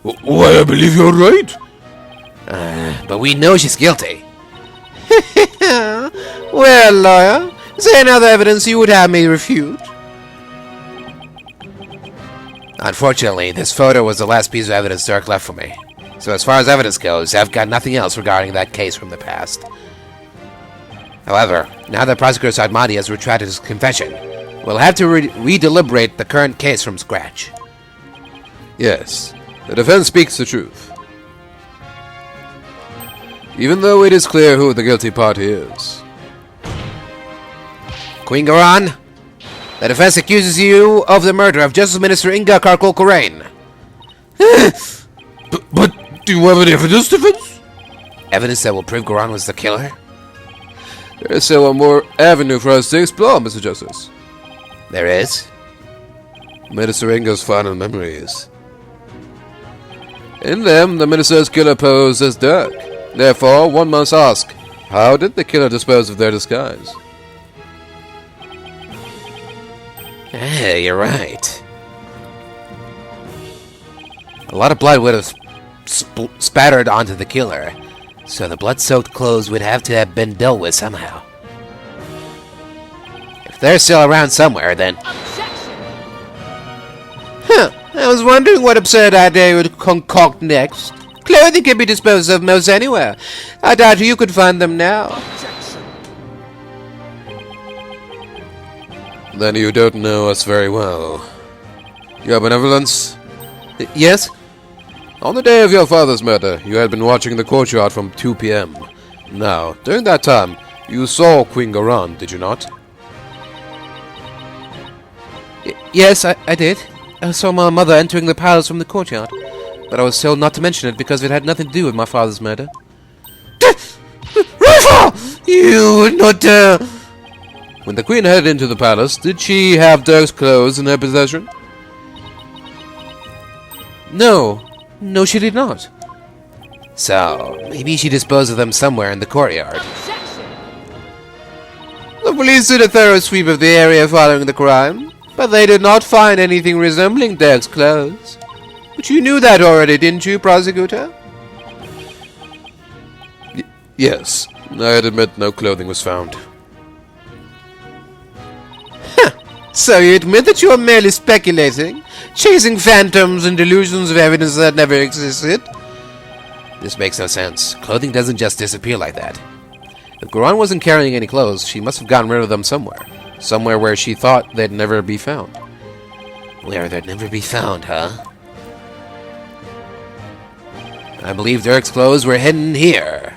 Why, I believe you're right. But we know she's guilty. Well, lawyer, is there any other evidence you would have me refute? Unfortunately, this photo was the last piece of evidence Dirk left for me. So as far as evidence goes, I've got nothing else regarding that case from the past. However, now that Prosecutor Sadmati has retracted his confession, we'll have to re-deliberate the current case from scratch. Yes, the defense speaks the truth. Even though it is clear who the guilty party is. Queen Goran, the defense accuses you of the murder of Justice Minister Inga Karkul-Korain. But do you have any evidence, defense? Evidence that will prove Goran was the killer? There is still one more avenue for us to explore, Mr. Justice. There is? Minister Inga's final memories. In them, the minister's killer posed as Dirk. Therefore, one must ask, how did the killer dispose of their disguise? You're right. A lot of blood would have spattered onto the killer, so the blood-soaked clothes would have to have been dealt with somehow. If they're still around somewhere, then... Huh, I was wondering what absurd idea you would concoct next. Clothing can be disposed of most anywhere. I doubt you could find them now. Then you don't know us very well. Your benevolence? Yes? On the day of your father's murder, you had been watching the courtyard from 2 p.m. Now, during that time, you saw Queen Goran, did you not? Yes, I did. I saw my mother entering the palace from the courtyard, but I was told not to mention it because it had nothing to do with my father's murder. Rayfa! You would not dare! When the queen headed into the palace, did she have Dirk's clothes in her possession? No. No, she did not. So, maybe she disposed of them somewhere in the courtyard. The police did a thorough sweep of the area following the crime, but they did not find anything resembling Dirk's clothes. But you knew that already, didn't you, prosecutor? Yes, I'd admit no clothing was found. So you admit that you are merely speculating, chasing phantoms and delusions of evidence that never existed? This makes no sense. Clothing doesn't just disappear like that. If Goran wasn't carrying any clothes, she must have gotten rid of them somewhere. Somewhere where she thought they'd never be found. Where they'd never be found, huh? I believe Dirk's clothes were hidden here.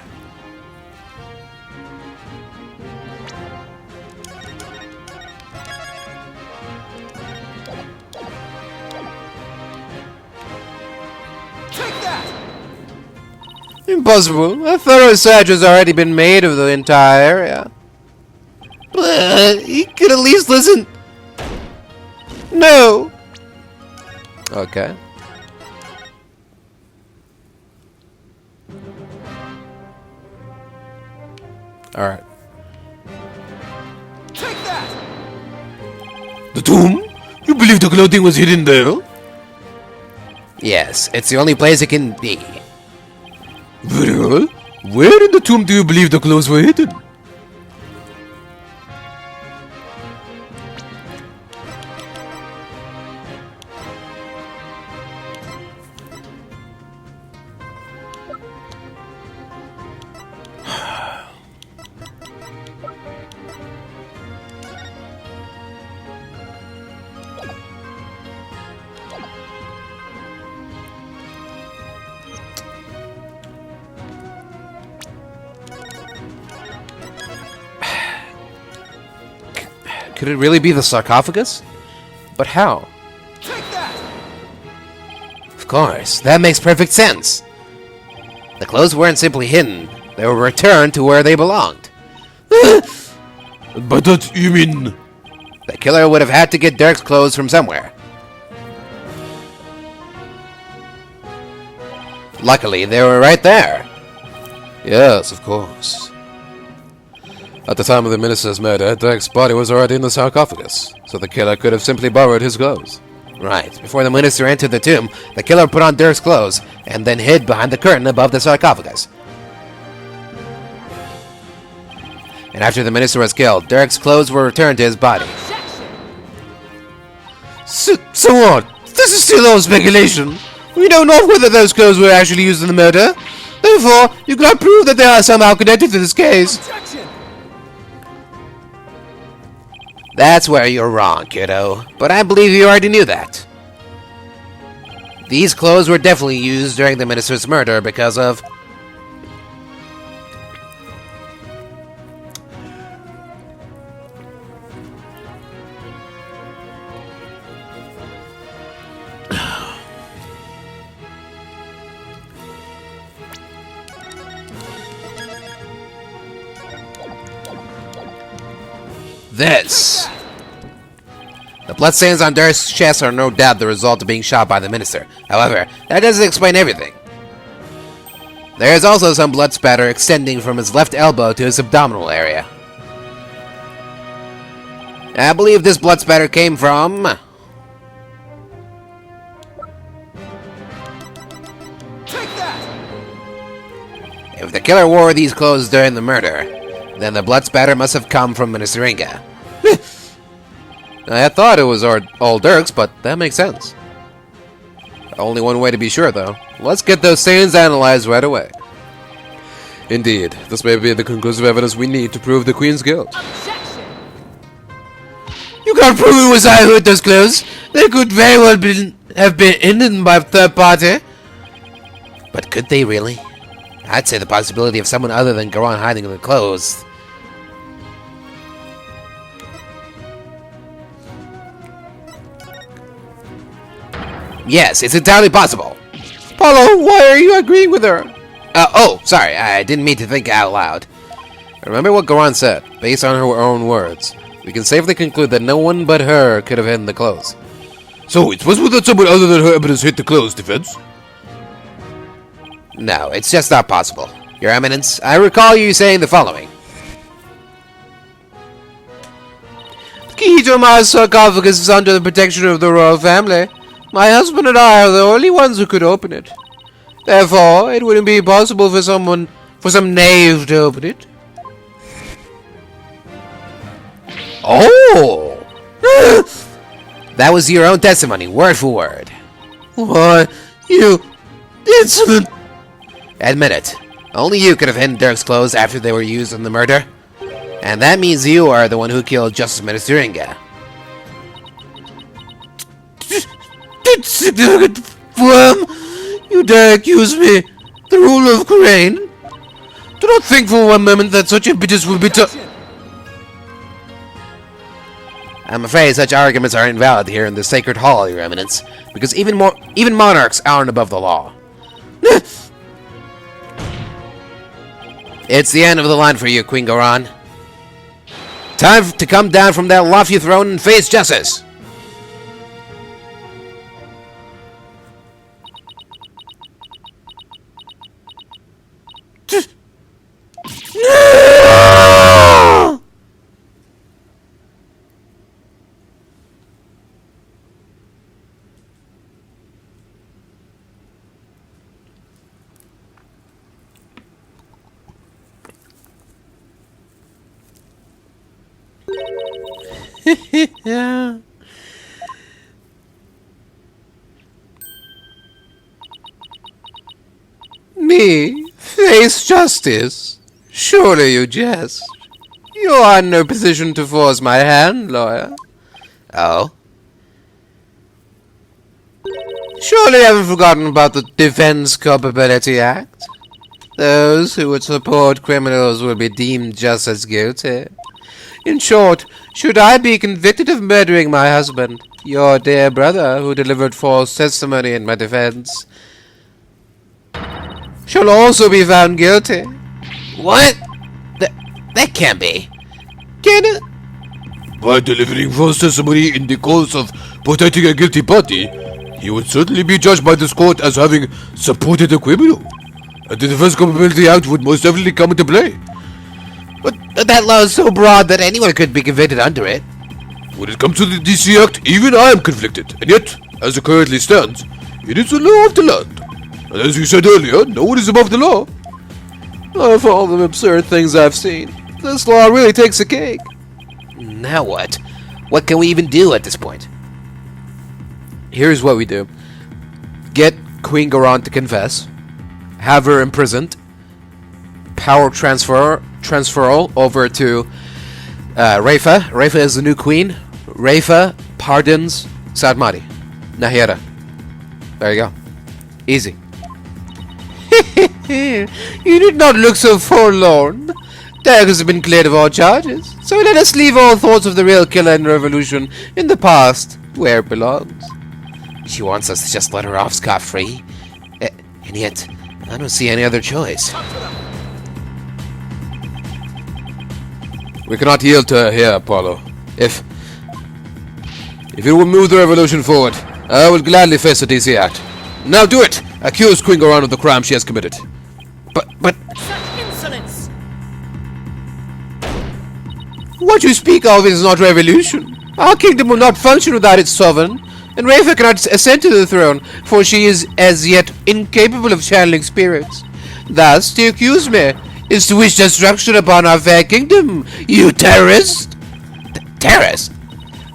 Take that! Impossible. A thorough search has already been made of the entire area. He could at least listen. No. Okay. Alright. Take that! The tomb? You believe the clothing was hidden there? Yes, it's the only place it can be. Very well. Where in the tomb do you believe the clothes were hidden? Could it really be the sarcophagus? But how? Take that! Of course, that makes perfect sense. The clothes weren't simply hidden, they were returned to where they belonged. By that you mean... The killer would have had to get Dirk's clothes from somewhere. Luckily, they were right there. Yes, of course. At the time of the minister's murder, Dirk's body was already in the sarcophagus, so the killer could have simply borrowed his clothes. Right, before the minister entered the tomb, the killer put on Dirk's clothes, and then hid behind the curtain above the sarcophagus. And after the minister was killed, Dirk's clothes were returned to his body. So what? This is still all speculation. We don't know whether those clothes were actually used in the murder. Therefore, you cannot prove that they are somehow connected to this case. Objection! That's where you're wrong, kiddo. But I believe you already knew that. These clothes were definitely used during the minister's murder because of... this. The bloodstains on Dirk's chest are no doubt the result of being shot by the minister. However, that doesn't explain everything. There is also some blood spatter extending from his left elbow to his abdominal area. I believe this blood spatter came from... Take that! If the killer wore these clothes during the murder, then the blood spatter must have come from Minister Inga. I thought it was all Dirk's, but that makes sense. Only one way to be sure, though. Let's get those stains analyzed right away. Indeed, this may be the conclusive evidence we need to prove the Queen's guilt. Objection! You can't prove it was I who hid those clothes. They could very well have been hidden by a third party. But could they really? I'd say the possibility of someone other than Garon hiding the clothes. Yes, it's entirely possible. Paulo, why are you agreeing with her? Oh, sorry, I didn't mean to think out loud. Remember what Garon said. Based on her own words, we can safely conclude that no one but her could have hidden the clothes. So, it's possible that someone other than her evidence hit the clothes, Defense? No, it's just not possible. Your Eminence, I recall you saying the following. The key to my sarcophagus is under the protection of the royal family. My husband and I are the only ones who could open it. Therefore, it wouldn't be possible for some knave to open it. Oh! That was your own testimony, word for word. Why, you insolent... Admit it. Only you could have hidden Dirk's clothes after they were used in the murder. And that means you are the one who killed Justice Minister Inga. Insignificant worm! You dare accuse me, the ruler of Crane? Do not think for one moment that such impetus will be I'm afraid such arguments are invalid here in the Sacred Hall, Your Eminence, because even monarchs aren't above the law. It's the end of the line for you, Queen Goran. Time to come down from that lofty throne and face justice. Yeah. Me? Face justice? Surely you jest. You are in no position to force my hand, lawyer. Oh? Surely you haven't forgotten about the Defense Culpability Act? Those who would support criminals will be deemed just as guilty. In short, should I be convicted of murdering my husband, your dear brother who delivered false testimony in my defense, shall also be found guilty. What? That can't be. Can it? By delivering false testimony in the cause of protecting a guilty party, he would certainly be judged by this court as having supported a criminal. And the Defense Culpability Act would most definitely come into play. But that law is so broad that anyone could be convicted under it. When it comes to the DC Act, even I am conflicted. And yet, as it currently stands, it is the law of the land. And as you said earlier, no one is above the law. Of all the absurd things I've seen, this law really takes a cake. Now what? What can we even do at this point? Here's what we do. Get Queen Goran to confess. Have her imprisoned. Power transferal over to Rayfa. Rayfa is the new queen. Rayfa pardons Sadmati. Nahyuta. There you go. Easy. You did not look so forlorn. Derek has been cleared of all charges. So let us leave all thoughts of the real killer and revolution in the past, where it belongs. She wants us to just let her off scot-free. And yet, I don't see any other choice. We cannot yield to her here, Apollo. If it will move the revolution forward, I will gladly face the DC Act. Now do it! Accuse Queen Goran of the crime she has committed. But Such insolence! what you speak of is not revolution. Our kingdom will not function without its sovereign, and Rayfa cannot ascend to the throne, for she is as yet incapable of channeling spirits. Thus, to accuse me is to wish destruction upon our fair kingdom, you terrorist! Terrorist?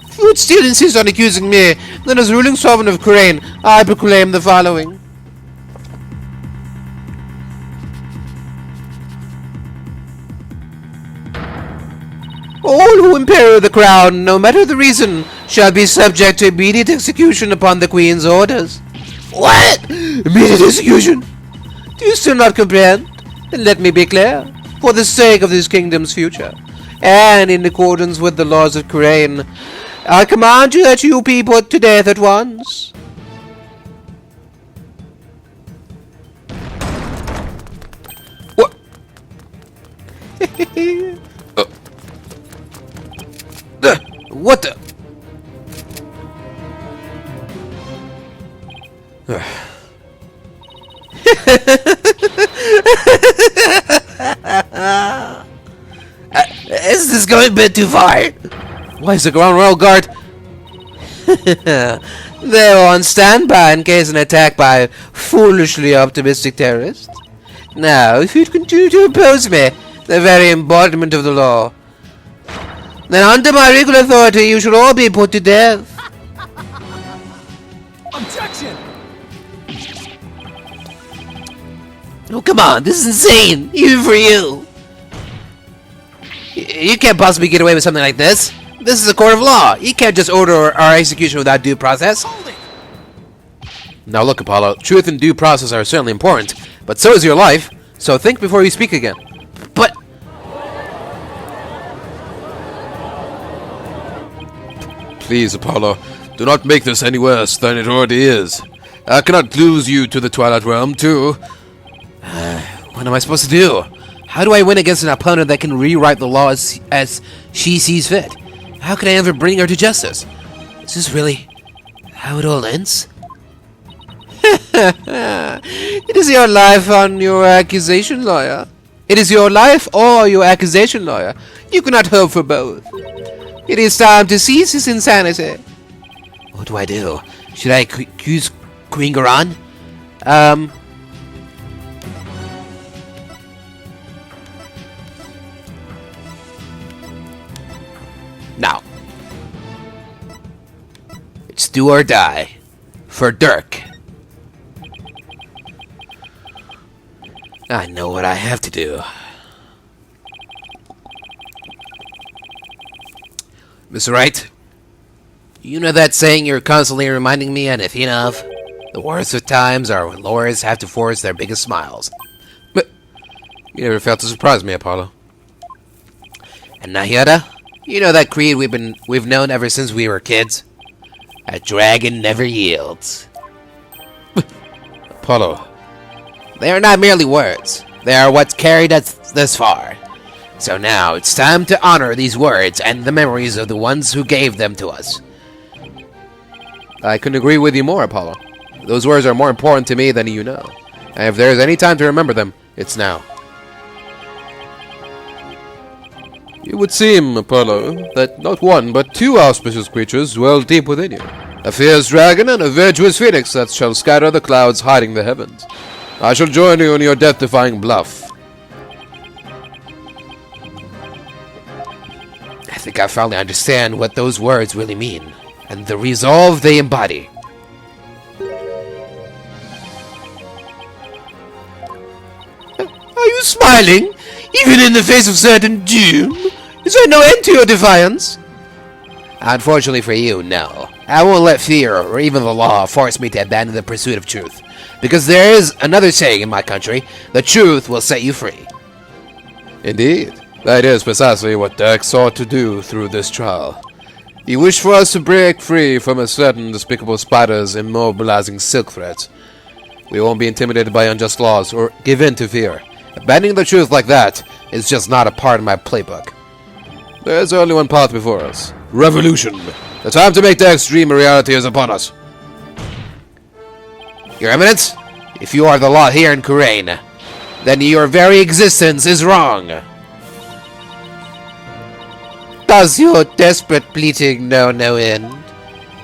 If you would still insist on accusing me, then as ruling sovereign of Crane, I proclaim the following. All who imperil the crown, no matter the reason, shall be subject to immediate execution upon the Queen's orders. What? Immediate execution? Do you still not comprehend? Then let me be clear. For the sake of this kingdom's future, and in accordance with the laws of Crane, I command you that you be put to death at once. What? What the? Is this going a bit too far? Why is the Grand Royal Guard? They're on standby in case an attack by foolishly optimistic terrorists. Now, if you'd continue to oppose me, the very embodiment of the law, then under my regal authority you shall all be put to death. Objection! Oh, come on, this is insane, even for you. You can't possibly get away with something like this. This is a court of law. You can't just order our execution without due process. Hold it! Now look, Apollo, truth and due process are certainly important, but so is your life, so think before you speak again. But... Please, Apollo, do not make this any worse than it already is. I cannot lose you to the Twilight Realm, too. What am I supposed to do? How do I win against an opponent that can rewrite the law as she sees fit? How can I ever bring her to justice? Is this really how it all ends? It is your life on your accusation, lawyer. It is your life or your accusation, lawyer. You cannot hope for both. It is time to cease this insanity. What do I do? Should I accuse Queen Garan? No. It's do or die. For Dirk. I know what I have to do. Mr. Wright, you know that saying you're constantly reminding me and Athena of? The worst of times are when lawyers have to force their biggest smiles. But you never failed to surprise me, Apollo. And Nahyuta, you know that creed we've known ever since we were kids? A dragon never yields. Apollo, they are not merely words. They are what's carried us this far. So now it's time to honor these words and the memories of the ones who gave them to us. I couldn't agree with you more, Apollo. Those words are more important to me than you know. And if there's any time to remember them, it's now. It would seem, Apollo, that not one but two auspicious creatures dwell deep within you. A fierce dragon and a virtuous phoenix that shall scatter the clouds hiding the heavens. I shall join you in your death-defying bluff. I think I finally understand what those words really mean, and the resolve they embody. Are you smiling? Even in the face of certain doom? Is there no end to your defiance? Unfortunately for you, no. I won't let fear or even the law force me to abandon the pursuit of truth. Because there is another saying in my country, the truth will set you free. Indeed. That is precisely what Dirk sought to do through this trial. He wished for us to break free from a certain despicable spider's immobilizing silk threads. We won't be intimidated by unjust laws or give in to fear. Abandoning the truth like that is just not a part of my playbook. There's only one path before us. Revolution! The time to make Dirk's dream a reality is upon us. Your Eminence, if you are the law here in Kurain, then your very existence is wrong. Does your desperate pleading know no end?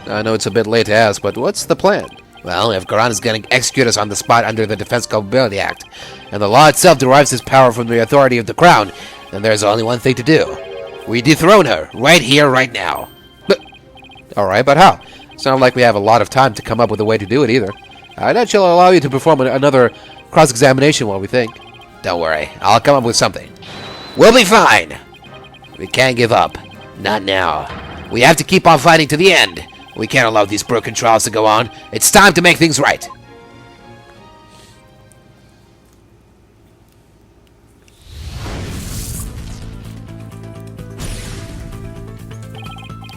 I know it's a bit late to ask, but what's the plan? Well, if Garan is going to execute us on the spot under the Defense Culpability Act, and the law itself derives its power from the authority of the Crown, then there's only one thing to do. We dethrone her, right here, right now. But, alright, but how? It's not like we have a lot of time to come up with a way to do it either. I doubt she'll allow you to perform another cross-examination while we think. Don't worry, I'll come up with something. We'll be fine! We can't give up. Not now. We have to keep on fighting to the end. We can't allow these broken trials to go on. It's time to make things right.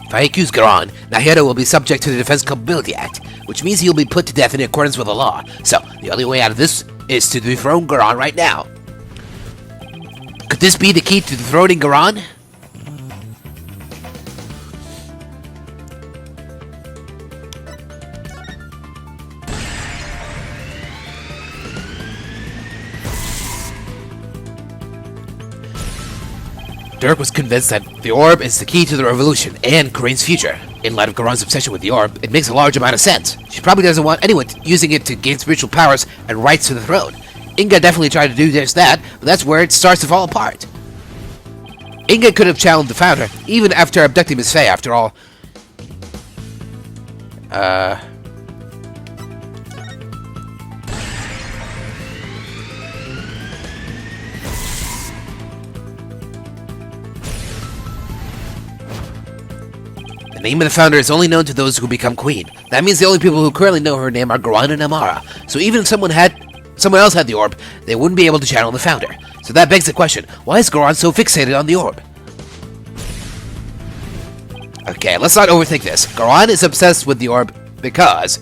If I accuse Garan, Nahyuta will be subject to the Defense Culpability Act, which means he'll be put to death in accordance with the law. So, the only way out of this is to dethrone Garan right now. Could this be the key to dethroning Garan? Dirk was convinced that the orb is the key to the revolution and Kurain's future. In light of Garan's obsession with the orb, it makes a large amount of sense. She probably doesn't want anyone using it to gain spiritual powers and rights to the throne. Inga definitely tried to do just that, but that's where it starts to fall apart. Inga could have challenged the founder, even after abducting Miss Faye, after all. The name of the founder is only known to those who become queen. That means the only people who currently know her name are Garan and Amara. So even if someone else had the orb, they wouldn't be able to channel the founder. So that begs the question, why is Garan so fixated on the orb? Okay, let's not overthink this. Garan is obsessed with the orb because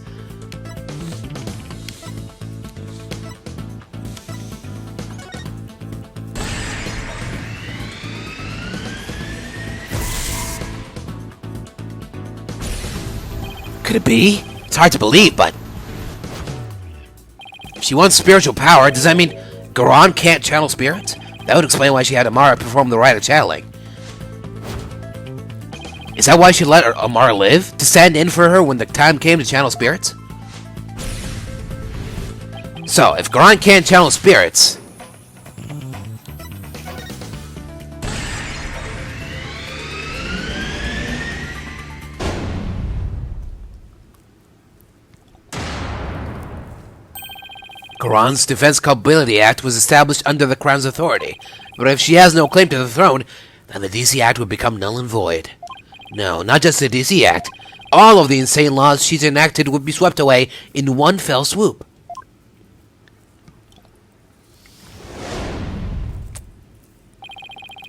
Could it be? It's hard to believe, but... If she wants spiritual power, does that mean Garan can't channel spirits? That would explain why she had Amara perform the rite of channeling. Is that why she let Amara live? To stand in for her when the time came to channel spirits? So, if Garan can't channel spirits... Garan's Defense Culpability Act was established under the Crown's authority, but if she has no claim to the throne, then the DC Act would become null and void. No, not just the DC Act. All of the insane laws she's enacted would be swept away in one fell swoop.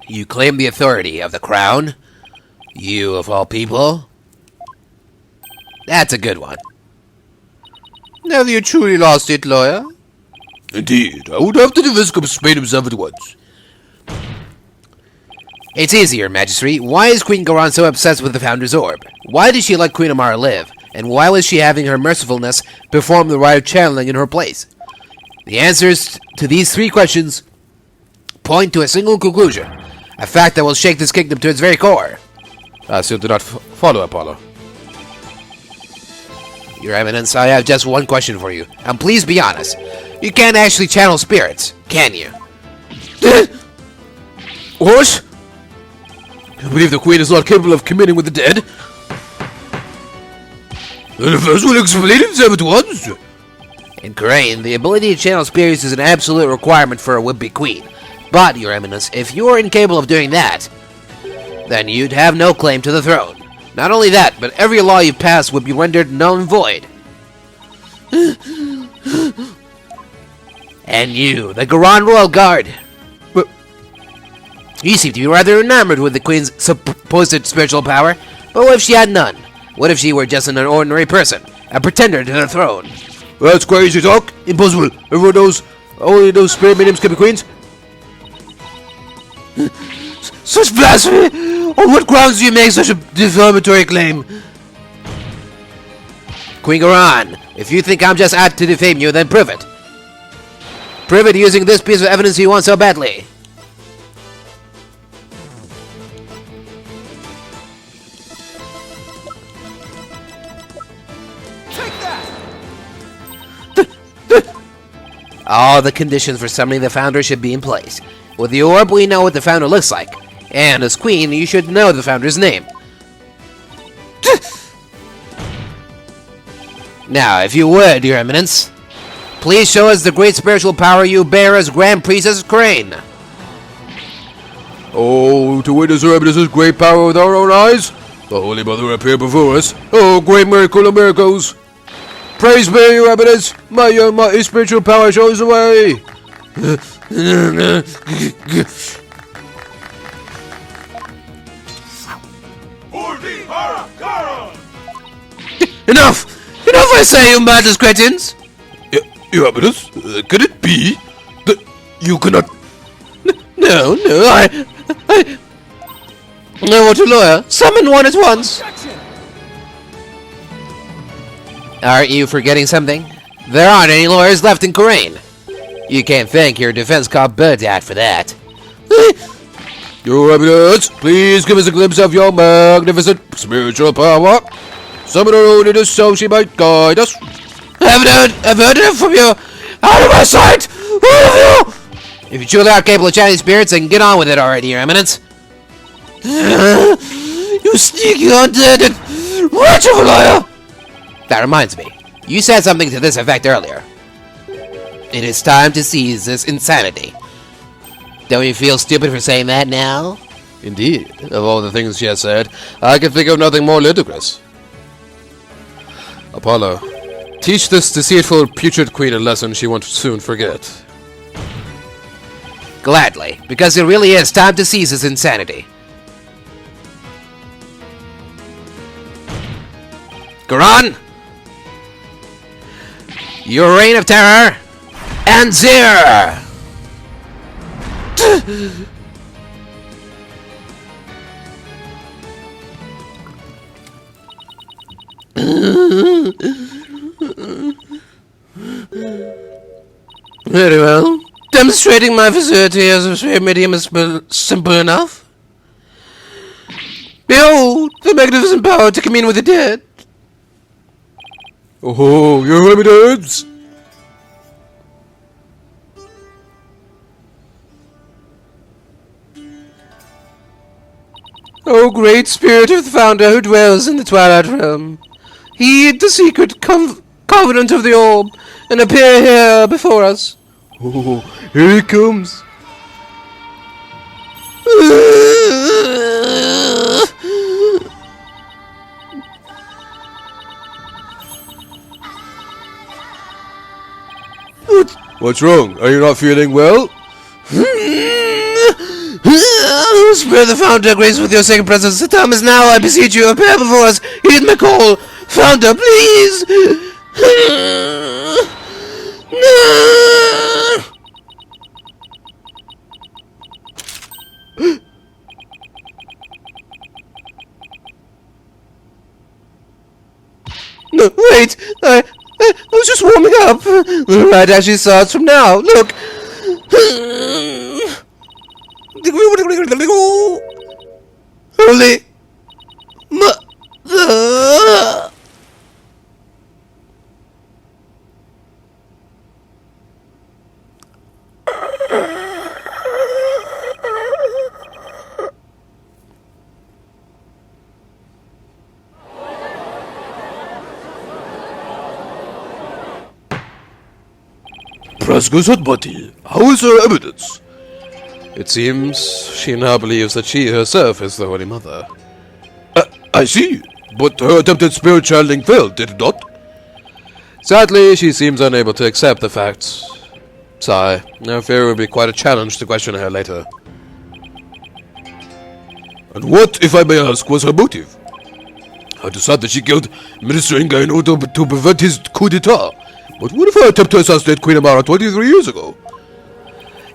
You claim the authority of the Crown? You, of all people? That's a good one. Have you truly lost it, lawyer? Indeed, I would have the Defiance explain himself at once. It's easy, Your Majesty. Why is Queen Garan so obsessed with the Founder's Orb? Why did she let Queen Amara live? And why was she having her mercifulness perform the rite of channeling in her place? The answers to these three questions point to a single conclusion. A fact that will shake this kingdom to its very core. I still do not follow, Apollo. Your Eminence, I have just one question for you. And please be honest. You can't actually channel spirits, can you? What? You believe the Queen is not capable of communing with the dead? The Defiance will explain himself at once. In Korean, the ability to channel spirits is an absolute requirement for a would-be queen. But, Your Eminence, if you are incapable of doing that, then you'd have no claim to the throne. Not only that, but every law you pass would be rendered null and void. And you, the Garan Royal Guard. But you seem to be rather enamored with the Queen's supposed spiritual power. But what if she had none? What if she were just an ordinary person? A pretender to the throne? that's crazy talk. Impossible. Everyone knows only those spirit mediums can be queens. Such blasphemy! On what grounds do you make such a defamatory claim? Queen Garan, if you think I'm just out to defame you, then prove it. Prove it using this piece of evidence you want so badly. Take that! All the conditions for summoning the Founder should be in place. With the orb, we know what the Founder looks like. And as Queen, you should know the Founder's name. Now, if you would, Your Eminence, please show us the great spiritual power you bear as Grand Priestess Crane. Oh, to witness her Eminence's great power with our own eyes? The Holy Mother appeared before us. Oh, great miracle of miracles! Praise be, Your Eminence! My spiritual power shows the way! Enough! Enough, I say, you madness cretins! Your Eminence, could it be that you cannot... No, I want a lawyer. Summon one at once. Objection! Aren't you forgetting something? There aren't any lawyers left in Korean. You can't thank your Defense Culpability Act for that. Your Eminence, please give us a glimpse of your magnificent spiritual power. Summon her only to so she might guide us. I've heard enough from you. Out of my sight! All of you! If you truly are capable of channeling spirits, then get on with it already, Your Eminence. You sneaky, undead, and wretch of a liar! That reminds me. You said something to this effect earlier. It is time to seize this insanity. Don't you feel stupid for saying that now? Indeed, of all the things she has said, I can think of nothing more ludicrous. Apollo, teach this deceitful, putrid queen a lesson she won't soon forget. Gladly, because it really is time to seize this insanity. Garan! Your reign of terror ends here! Very well. Demonstrating my facility as a sphere medium is simple enough. Behold, the magnificent power to commune with the dead. Oh, your evidence! O great spirit of the founder who dwells in the Twilight Realm, heed the secret covenant of the orb, and appear here before us. Oh, here he comes. What's wrong? Are you not feeling well? Spare the founder, grace with your sacred presence. The time is now, I beseech you, appear before us. Heed my call. Founder, please. No, wait. I was just warming up. The ride actually starts from now. Look. Holy Mother. Praska's hot body. How is her evidence? It seems she now believes that she herself is the Holy Mother. I see. But her attempted spirit channeling failed, did it not? Sadly, she seems unable to accept the facts. Sigh, I fear it will be quite a challenge to question her later. And what, if I may ask, was her motive? I decide that she killed Minister Inga in order to prevent his coup d'etat. But what if her attempt to assassinate Queen Amara 23 years ago?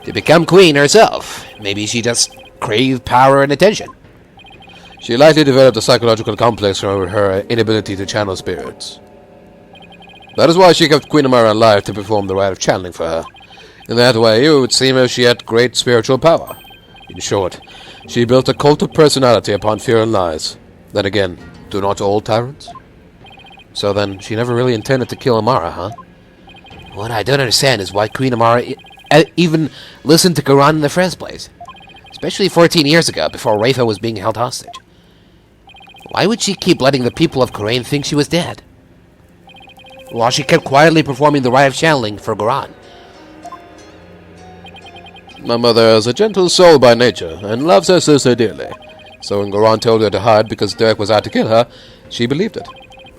To become queen herself. Maybe she just craved power and attention. She likely developed a psychological complex over her inability to channel spirits. That is why she kept Queen Amara alive to perform the rite of channeling for her. In that way, it would seem as she had great spiritual power. In short, she built a cult of personality upon fear and lies. Then again, do not all tyrants? So then, she never really intended to kill Amara, huh? What I don't understand is why Queen Amara even listened to Quran in the first place. Especially 14 years ago, before Rayfa was being held hostage. Why would she keep letting the people of Khura'in think she was dead? While she kept quietly performing the rite of channeling for Quran. My mother is a gentle soul by nature, and loves her sister dearly. So when Quran told her to hide because Dirk was out to kill her, she believed it.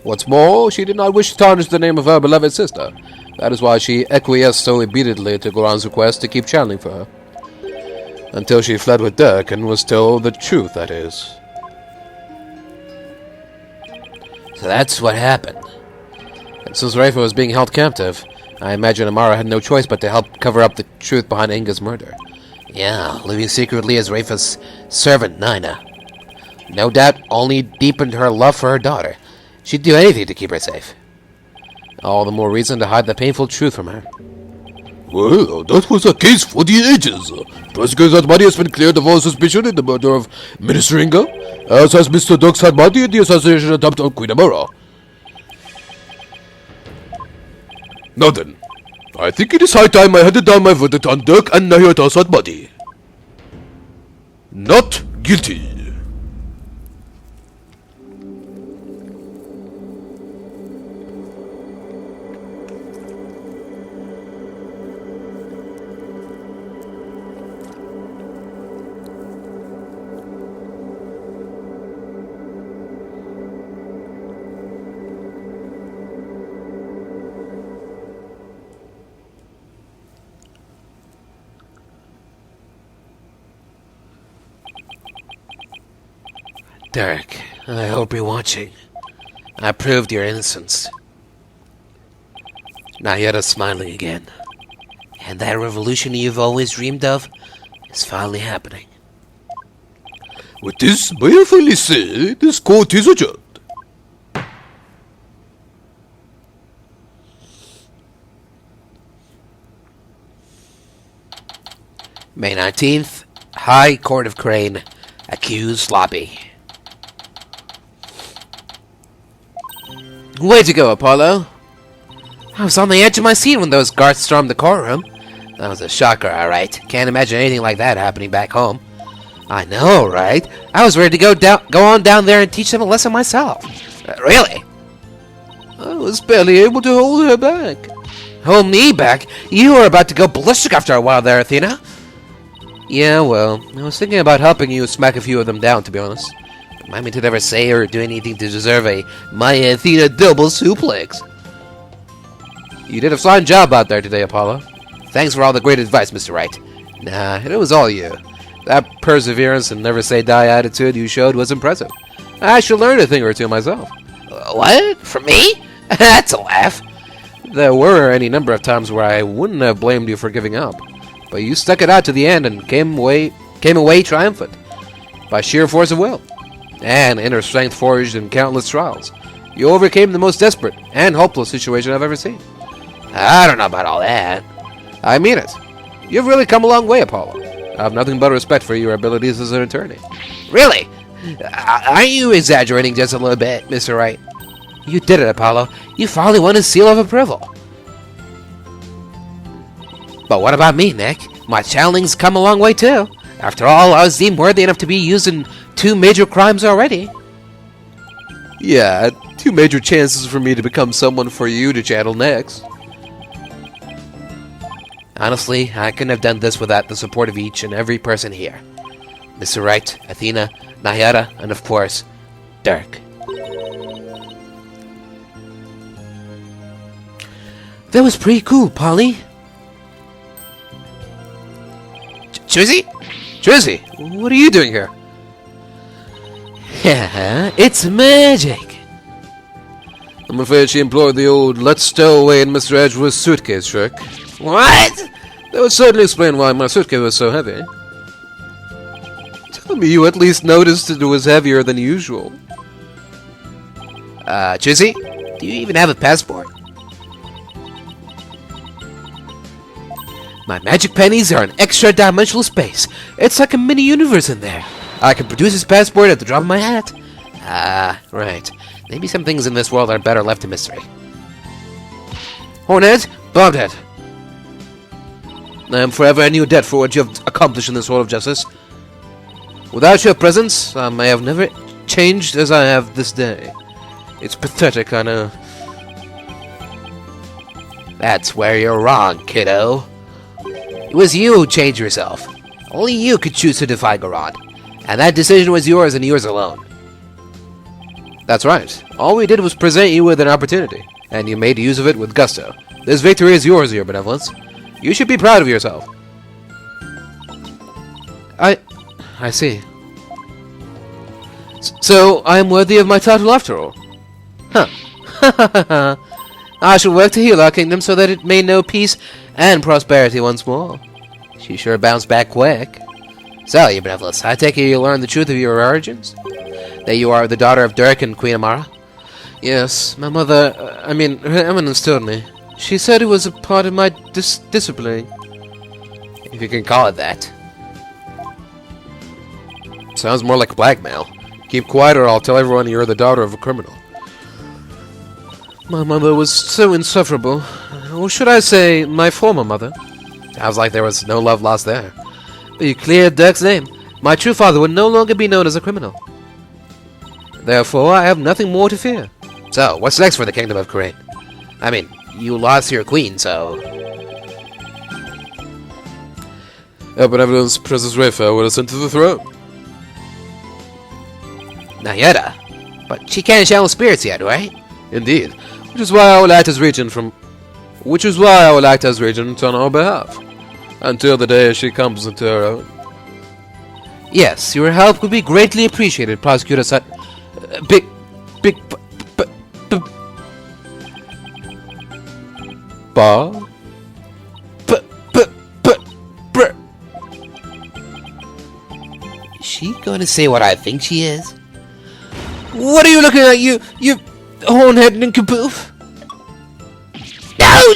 What's more, she did not wish to tarnish the name of her beloved sister. That is why she acquiesced so obediently to Quran's request to keep channeling for her. Until she fled with Dirk and was told the truth, that is. So that's what happened. And since Rayfa was being held captive, I imagine Amara had no choice but to help cover up the truth behind Inga's murder. Yeah, living secretly as Rayfa's servant, Nina. No doubt only deepened her love for her daughter. She'd do anything to keep her safe. All the more reason to hide the painful truth from her. Well, that was a case for the ages. Praska's hot body has been cleared of all suspicion in the murder of Minister Inga, as has Mr. Duck's hot body in the assassination attempt on Queen Amara. Now then, I think it is high time I handed down my verdict on Dirk and Nahyuta's hot body. Not guilty. Dirk, I hope you're watching. I proved your innocence. Nahyuta's smiling again. And that revolution you've always dreamed of is finally happening. With this, may I finally say, this court is adjourned. May 19th, High Court of Crane. Accused Sloppy. Way to go, Apollo. I was on the edge of my seat when those guards stormed the courtroom. That was a shocker, alright. Can't imagine anything like that happening back home. I know, right? I was ready to go on down there and teach them a lesson myself. Really? I was barely able to hold her back. Hold me back? You were about to go ballistic after a while there, Athena. Yeah, well, I was thinking about helping you smack a few of them down, to be honest. I mean, to never say or do anything to deserve a Maya Athena double suplex. You did a fine job out there today, Apollo. Thanks for all the great advice, Mr. Wright. Nah, it was all you. That perseverance and never say die attitude you showed was impressive. I should learn a thing or two myself. What? From me? That's a laugh. There were any number of times where I wouldn't have blamed you for giving up. But you stuck it out to the end and came away triumphant. By sheer force of will. And inner strength forged in countless trials. You overcame the most desperate and hopeless situation I've ever seen. I don't know about all that. I mean it. You've really come a long way, Apollo. I have nothing but respect for your abilities as an attorney. Really? Aren't you exaggerating just a little bit, Mr. Wright? You did it, Apollo. You finally won his seal of approval. But what about me, Nick? My channeling's come a long way, too. After all, I was deemed worthy enough to be used in 2 major crimes already. Yeah, 2 major chances for me to become someone for you to channel next. Honestly, I couldn't have done this without the support of each and every person here. Mr. Wright, Athena, Nahyuta, and of course, Dirk. That was pretty cool, Polly. Trizzy? Trizzy, what are you doing here? Yeah, it's magic. I'm afraid she employed the old let's stow away in Mr. Edgeworth's suitcase trick. What? That would certainly explain why my suitcase was so heavy. Tell me you at least noticed it was heavier than usual. Chizzy, do you even have a passport? My magic pennies are an extra-dimensional space. It's like a mini-universe in there. I can produce his passport at the drop of my hat. Right. Maybe some things in this world are better left to mystery. Hornhead, Bobhead. I am forever in your debt for what you have accomplished in this world of justice. Without your presence, I may have never changed as I have this day. It's pathetic, I know. That's where you're wrong, kiddo. It was you who changed yourself. Only you could choose to defy Garad. And that decision was yours and yours alone. That's right. All we did was present you with an opportunity, and you made use of it with gusto. This victory is yours, Your Benevolence. You should be proud of yourself. I see. So, I am worthy of my title after all. Huh. I shall work to heal our kingdom so that it may know peace and prosperity once more. She sure bounced back quick. So, Your Benevolence, I take it you learned the truth of your origins? That you are the daughter of Dirk and Queen Amara? Yes, my mother, Her Eminence told me. She said it was a part of my disciplining. If you can call it that. Sounds more like blackmail. Keep quiet or I'll tell everyone you're the daughter of a criminal. My mother was so insufferable. Or should I say, my former mother. Sounds like there was no love lost there. But you cleared Dirk's name. My true father would no longer be known as a criminal. Therefore, I have nothing more to fear. So, what's next for the Kingdom of Crane? I mean, you lost your queen, so... Your Benevolence, Princess Rayfa will ascend to the throne. Nahyuta? But she can't channel spirits yet, right? Indeed. Which is why I will act as regent on our behalf. Until the day she comes into her own. Yes, your help would be greatly appreciated, Prosecutor Sut... Bar? Is she going to say what I think she is? What are you looking at, you hornhead nincompoop? No!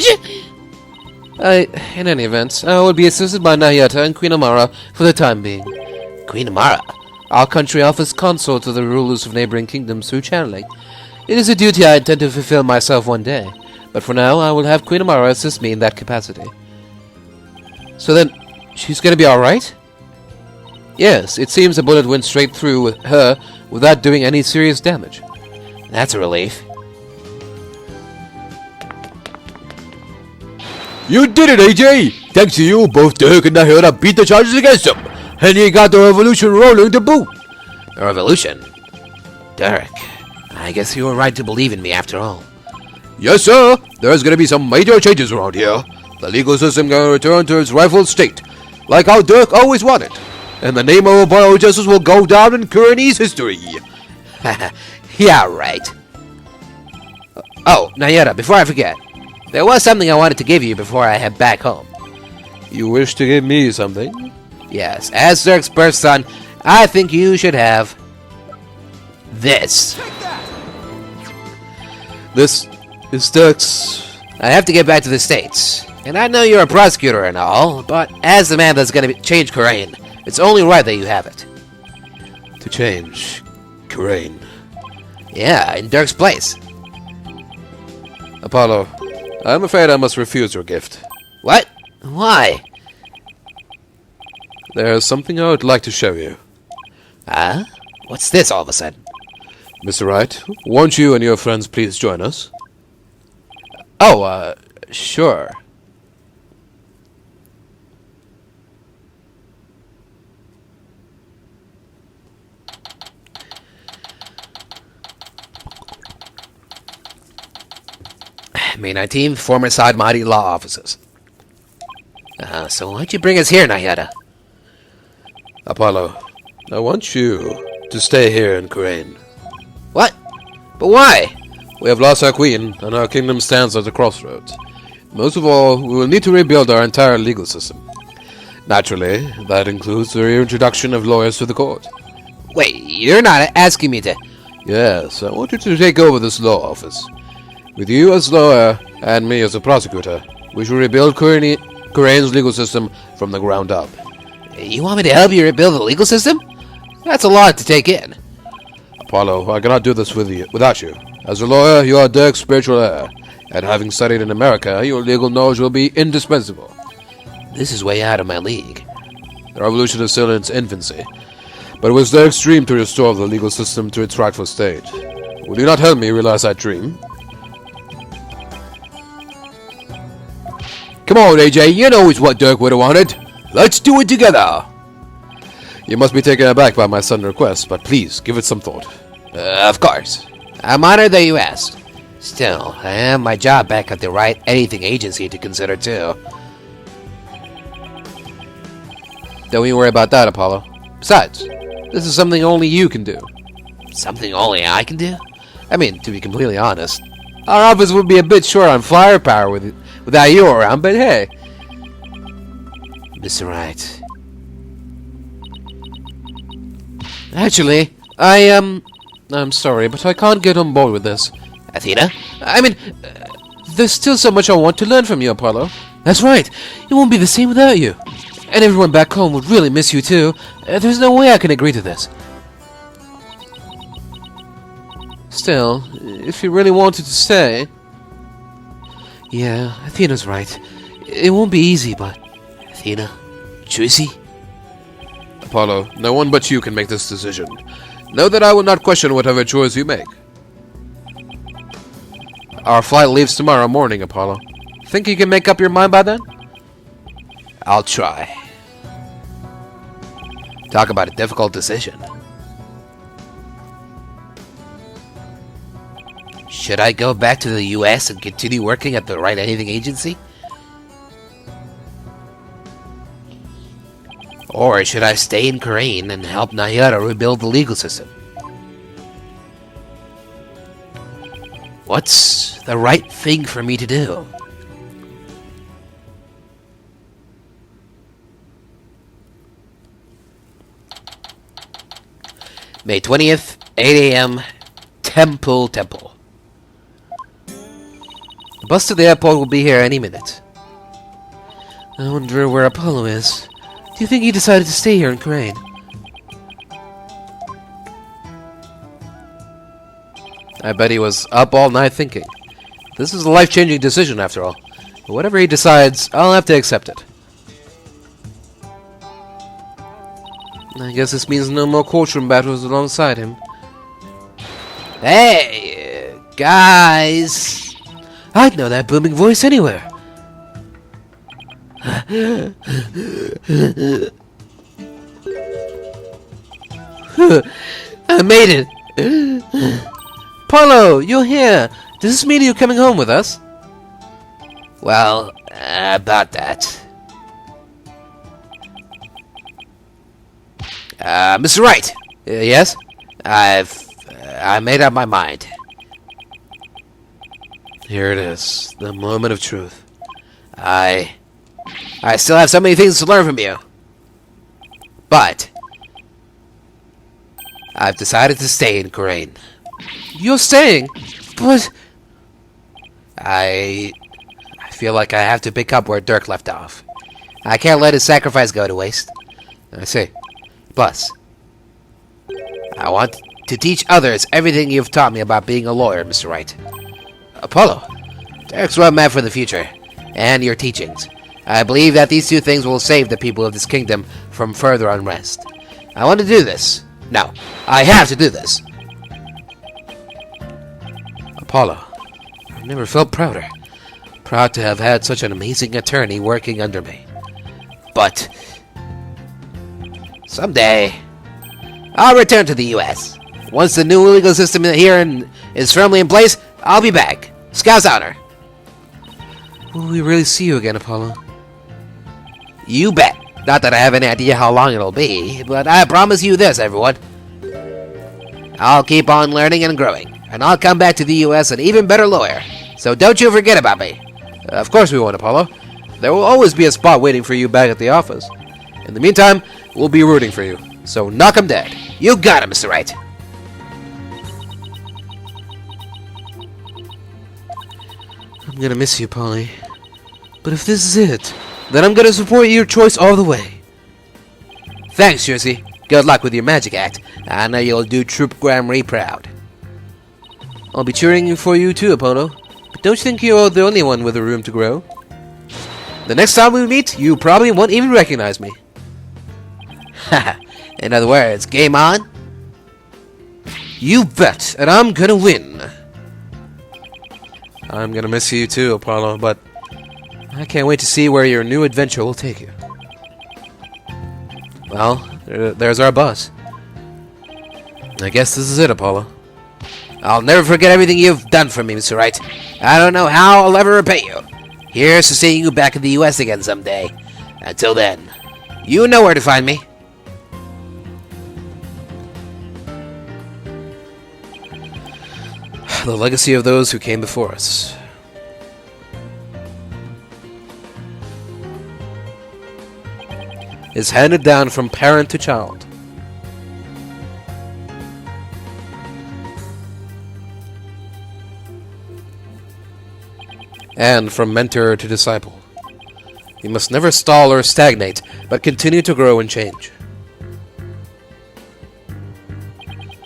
In any event, I will be assisted by Nahyuta and Queen Amara for the time being. Queen Amara? Our country offers consort to the rulers of neighboring kingdoms through channeling. It is a duty I intend to fulfill myself one day, but for now I will have Queen Amara assist me in that capacity. So then, she's gonna be alright? Yes, it seems the bullet went straight through with her without doing any serious damage. That's a relief. You did it, AJ! Thanks to you, both Dirk and Nahyuta beat the charges against him, and he got the revolution rolling to boot. A revolution? Dirk, I guess you were right to believe in me after all. Yes, sir. There's gonna be some major changes around here. The legal system gonna return to its rightful state, like how Dirk always wanted. And the name of biojustice will go down in Kurenese history. Yeah, right. Oh, Nahyuta, before I forget, there was something I wanted to give you before I head back home. You wish to give me something? Yes, as Dirk's birth son, I think you should have this. This is Dirk's. I have to get back to the States, and I know you're a prosecutor and all, but as the man that's going to change Korean, it's only right that you have it. To change Korean. Yeah, in Dirk's place. Apollo, I'm afraid I must refuse your gift. What? Why? There's something I would like to show you. Huh? What's this all of a sudden? Mr. Wright, won't you and your friends please join us? Oh, sure. May 19th, former Saadmati law offices. So why'd you bring us here, Nahyuta? Apollo, I want you to stay here in Korean. What? But why? We have lost our queen, and our kingdom stands at a crossroads. Most of all, we will need to rebuild our entire legal system. Naturally, that includes the reintroduction of lawyers to the court. Wait, you're not asking me to... Yes, I want you to take over this law office. With you as lawyer, and me as a prosecutor, we shall rebuild Korean's legal system from the ground up. You want me to help you rebuild the legal system? That's a lot to take in. Apollo, I cannot do this without you. As a lawyer, you are Dirk's spiritual heir, and having studied in America, your legal knowledge will be indispensable. This is way out of my league. The revolution is still in its infancy, but it was Dirk's dream to restore the legal system to its rightful state. Will you not help me realize that dream? Come on, AJ, you know it's what Dirk would have wanted. Let's do it together! You must be taken aback by my sudden request, but please, give it some thought. Of course. I'm honored that you asked. Still, I have my job back at the Right Anything Agency to consider too. Don't you worry about that, Apollo. Besides, this is something only you can do. Something only I can do? I mean, to be completely honest, our office would be a bit short on firepower without you around, but hey. Mr. Wright. Actually, I'm sorry, but I can't get on board with this. Athena? I mean, there's still so much I want to learn from you, Apollo. That's right. It won't be the same without you. And everyone back home would really miss you too. There's no way I can agree to this. Still, if you really wanted to stay... Yeah, Athena's right. It won't be easy, but... Athena? Tracy? Apollo, no one but you can make this decision. Know that I will not question whatever choice you make. Our flight leaves tomorrow morning, Apollo. Think you can make up your mind by then? I'll try. Talk about a difficult decision. Should I go back to the US and continue working at the Right Anything Agency? Or should I stay in Korean and help Nahyuta rebuild the legal system? What's the right thing for me to do? May 20th, 8 a.m., Temple. The bus to the airport will be here any minute. I wonder where Apollo is. Do you think he decided to stay here in Crane? I bet he was up all night thinking. This is a life-changing decision, after all. But whatever he decides, I'll have to accept it. I guess this means no more courtroom battles alongside him. Hey, guys! I'd know that booming voice anywhere. I made it! Apollo, you're here! Does this mean you're coming home with us? Well, about that. Mr. Wright! Yes? I made up my mind. Here it is, the moment of truth. I still have so many things to learn from you. But I've decided to stay in Crane. You're staying? But I feel like I have to pick up where Dirk left off. I can't let his sacrifice go to waste. I see. Plus, I want to teach others everything you've taught me about being a lawyer, Mr. Wright. Apollo, Dirk's roadmap for the future, and your teachings. I believe that these two things will save the people of this kingdom from further unrest. I want to do this. No, I have to do this. Apollo, I've never felt prouder. Proud to have had such an amazing attorney working under me. But someday, I'll return to the U.S. Once the new legal system here is firmly in place, I'll be back. Scout's honor. Will we really see you again, Apollo? You bet. Not that I have any idea how long it'll be, but I promise you this, everyone. I'll keep on learning and growing, and I'll come back to the U.S. an even better lawyer. So don't you forget about me. Of course we won't, Apollo. There will always be a spot waiting for you back at the office. In the meantime, we'll be rooting for you. So knock 'em dead. You got it, Mr. Wright. I'm gonna miss you, Polly. But if this is it, then I'm gonna support your choice all the way. Thanks, Jersey. Good luck with your magic act. I know you'll do Troop Grammarly proud. I'll be cheering for you too, Apollo. But don't you think you're the only one with a room to grow? The next time we meet, you probably won't even recognize me. Haha. In other words, game on? You bet, and I'm gonna win. I'm gonna miss you too, Apollo, but I can't wait to see where your new adventure will take you. Well, there's our bus. I guess this is it, Apollo. I'll never forget everything you've done for me, Mr. Wright. I don't know how I'll ever repay you. Here's to seeing you back in the U.S. again someday. Until then, you know where to find me. The legacy of those who came before us. Is handed down from parent to child. And from mentor to disciple. You must never stall or stagnate, but continue to grow and change.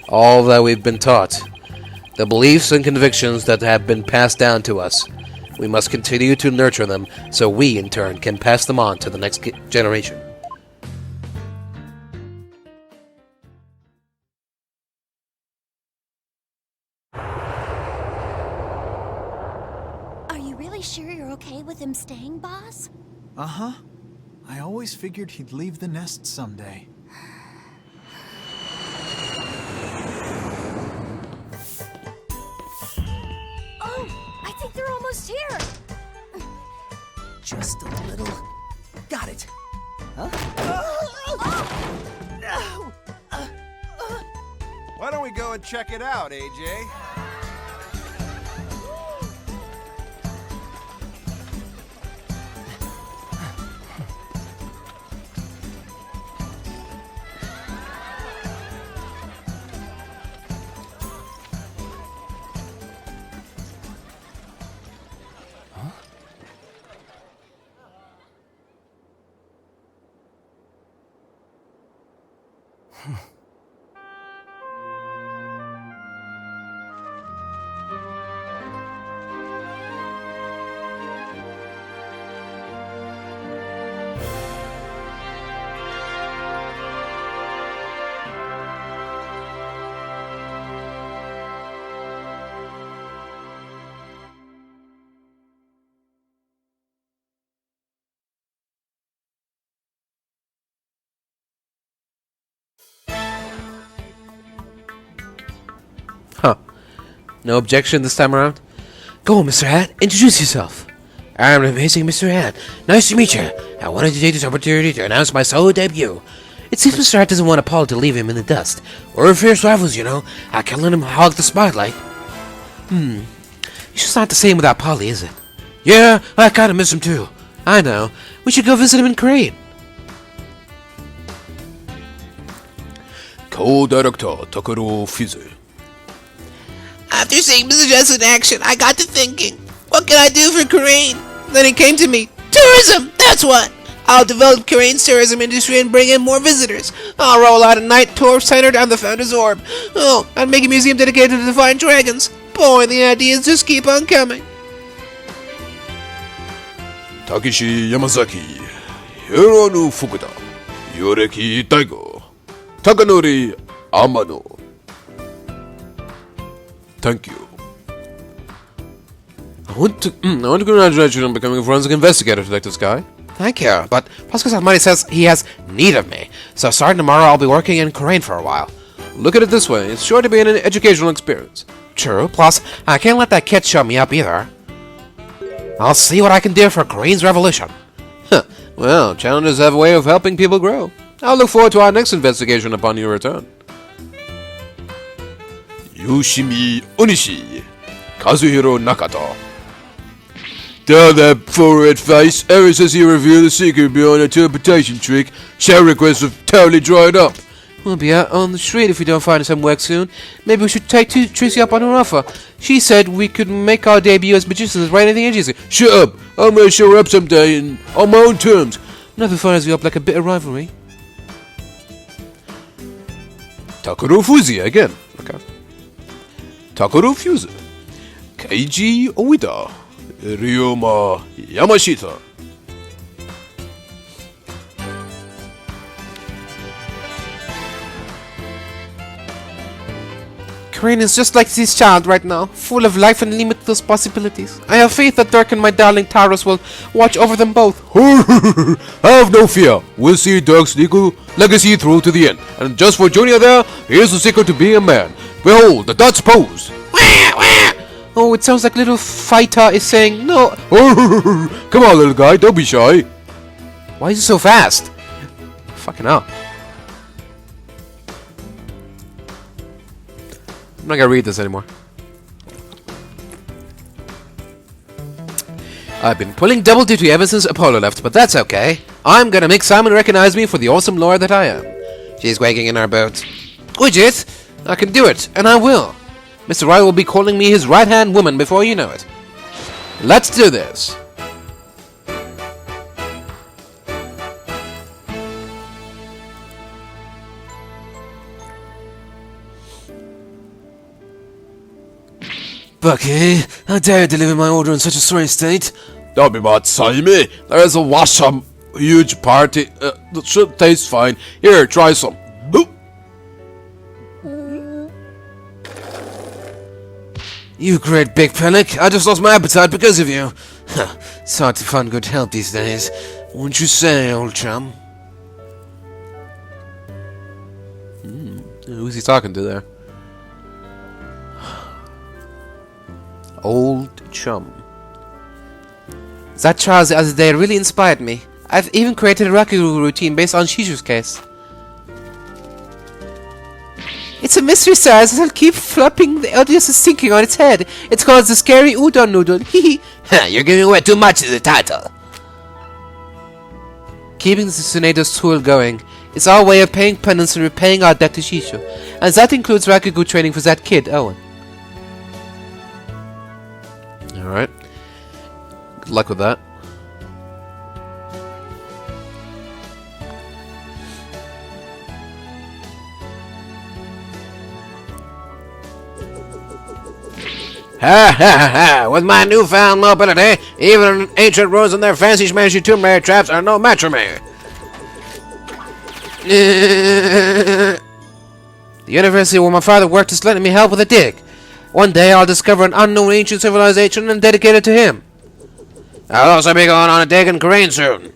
All that we've been taught, the beliefs and convictions that have been passed down to us, we must continue to nurture them so we, in turn, can pass them on to the next generation. Are you really sure you're okay with him staying, boss? Uh-huh. I always figured he'd leave the nest someday. Oh, I think they're almost here. Just a little. Got it. Huh? Why don't we go and check it out, AJ? Huh. No objection this time around? Go on, Mr. Hat. Introduce yourself. I'm amazing Mr. Hat. Nice to meet you. I wanted to take this opportunity to announce my solo debut. It seems Mr. Hat doesn't want Paul to leave him in the dust. We're fierce rivals, you know. I can't let him hog the spotlight. It's just not the same without Polly, is it? Yeah, I kinda miss him too. I know. We should go visit him in Crane. Co-director Takaru Fuse. After seeing Mr. Jess in action, I got to thinking, what can I do for Korean? Then it came to me, tourism, that's what! I'll develop Korean's tourism industry and bring in more visitors. I'll roll out a night tour centered on the Founder's Orb. Oh, and make a museum dedicated to Divine Dragons. Boy, the ideas just keep on coming. Takeshi Yamazaki, Hirono Fukuda, Yoreki Taigo, Takanori Amano. Thank you. I want to congratulate you on becoming a forensic investigator, Detective Sky. Thank you, but Pascal Almighty says he has need of me, so starting tomorrow I'll be working in Korean for a while. Look at it this way, it's sure to be an educational experience. True, plus I can't let that kid shut me up either. I'll see what I can do for Korean's revolution. Huh. Well, challenges have a way of helping people grow. I'll look forward to our next investigation upon your return. Yoshimi Onishi, Kazuhiro Nakata. Tell that forehead face, ever since he revealed the secret behind the teleportation trick, share requests have totally dried up. We'll be out on the street if we don't find some work soon. Maybe we should take Tracy up on her offer. She said we could make our debut as magicians right anything agency. Shut up! I'm gonna show her up someday and on my own terms. Nothing fires you up like a bit of rivalry. Takaru Fuse again. Okay. Takaru Fuse. Keiji Oida. Ryoma Yamashita. Korean is just like this child right now, full of life and limitless possibilities. I have faith that Dirk and my darling Taurus will watch over them both. Have no fear. We'll see Dirk's legacy through to the end. And just for Junior there, here's the secret to being a man. Behold, the Dutch pose. Oh, it sounds like little fighter is saying no. Come on, little guy, don't be shy. Why is it so fast? Fucking hell. I'm not gonna read this anymore. I've been pulling double duty ever since Apollo left, but that's okay. I'm gonna make Simon recognize me for the awesome lore that I am. She's wagging in our boat. Widget, I can do it, and I will. Mr. Wright will be calling me his right-hand woman before you know it. Let's do this. Bucky, how dare you deliver my order in such a sorry state? Don't be mad, Simon. There is a some huge party. That should taste fine. Here, try some. You great big panic. I just lost my appetite because of you. It's hard to find good help these days. Wouldn't you say, old chum? Who's he talking to there? Old chum. That Charles the other day really inspired me. I've even created a Rakugo routine based on Shishu's case. It's a mystery size that'll keep flopping the audience is thinking on its head. It's called the Scary Udon Noodle. Hehe. You're giving away too much of the title. Keeping the Tsunado's tool going is our way of paying penance and repaying our debt to Shishu. And that includes Rakugo training for that kid, Owen. Alright. Good luck with that. Ha ha ha ha! With my newfound mobility, even ancient ruins and their fancy schmancy tomb raider traps are no match for me. The university where my father worked is letting me help with a dig. One day I'll discover an unknown ancient civilization and dedicate it to him. I'll also be going on a dig in Korean soon.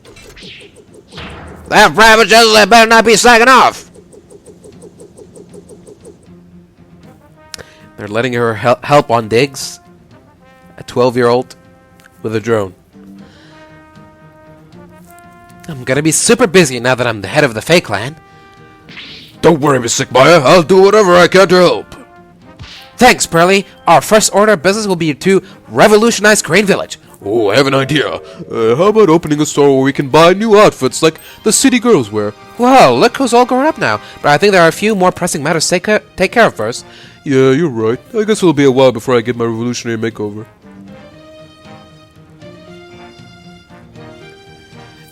That private gentleman better not be slacking off. They're letting her help on digs. A 12-year-old with a drone. I'm gonna be super busy now that I'm the head of the Fae clan. Don't worry, Miss Sickmire. I'll do whatever I can to help. Thanks, Pearly. Our first order of business will be to revolutionize Crane Village. Oh, I have an idea. How about opening a store where we can buy new outfits like the city girls wear? Well, look who's all grown up now. But I think there are a few more pressing matters to take care of first. Yeah, you're right. I guess it'll be a while before I get my revolutionary makeover.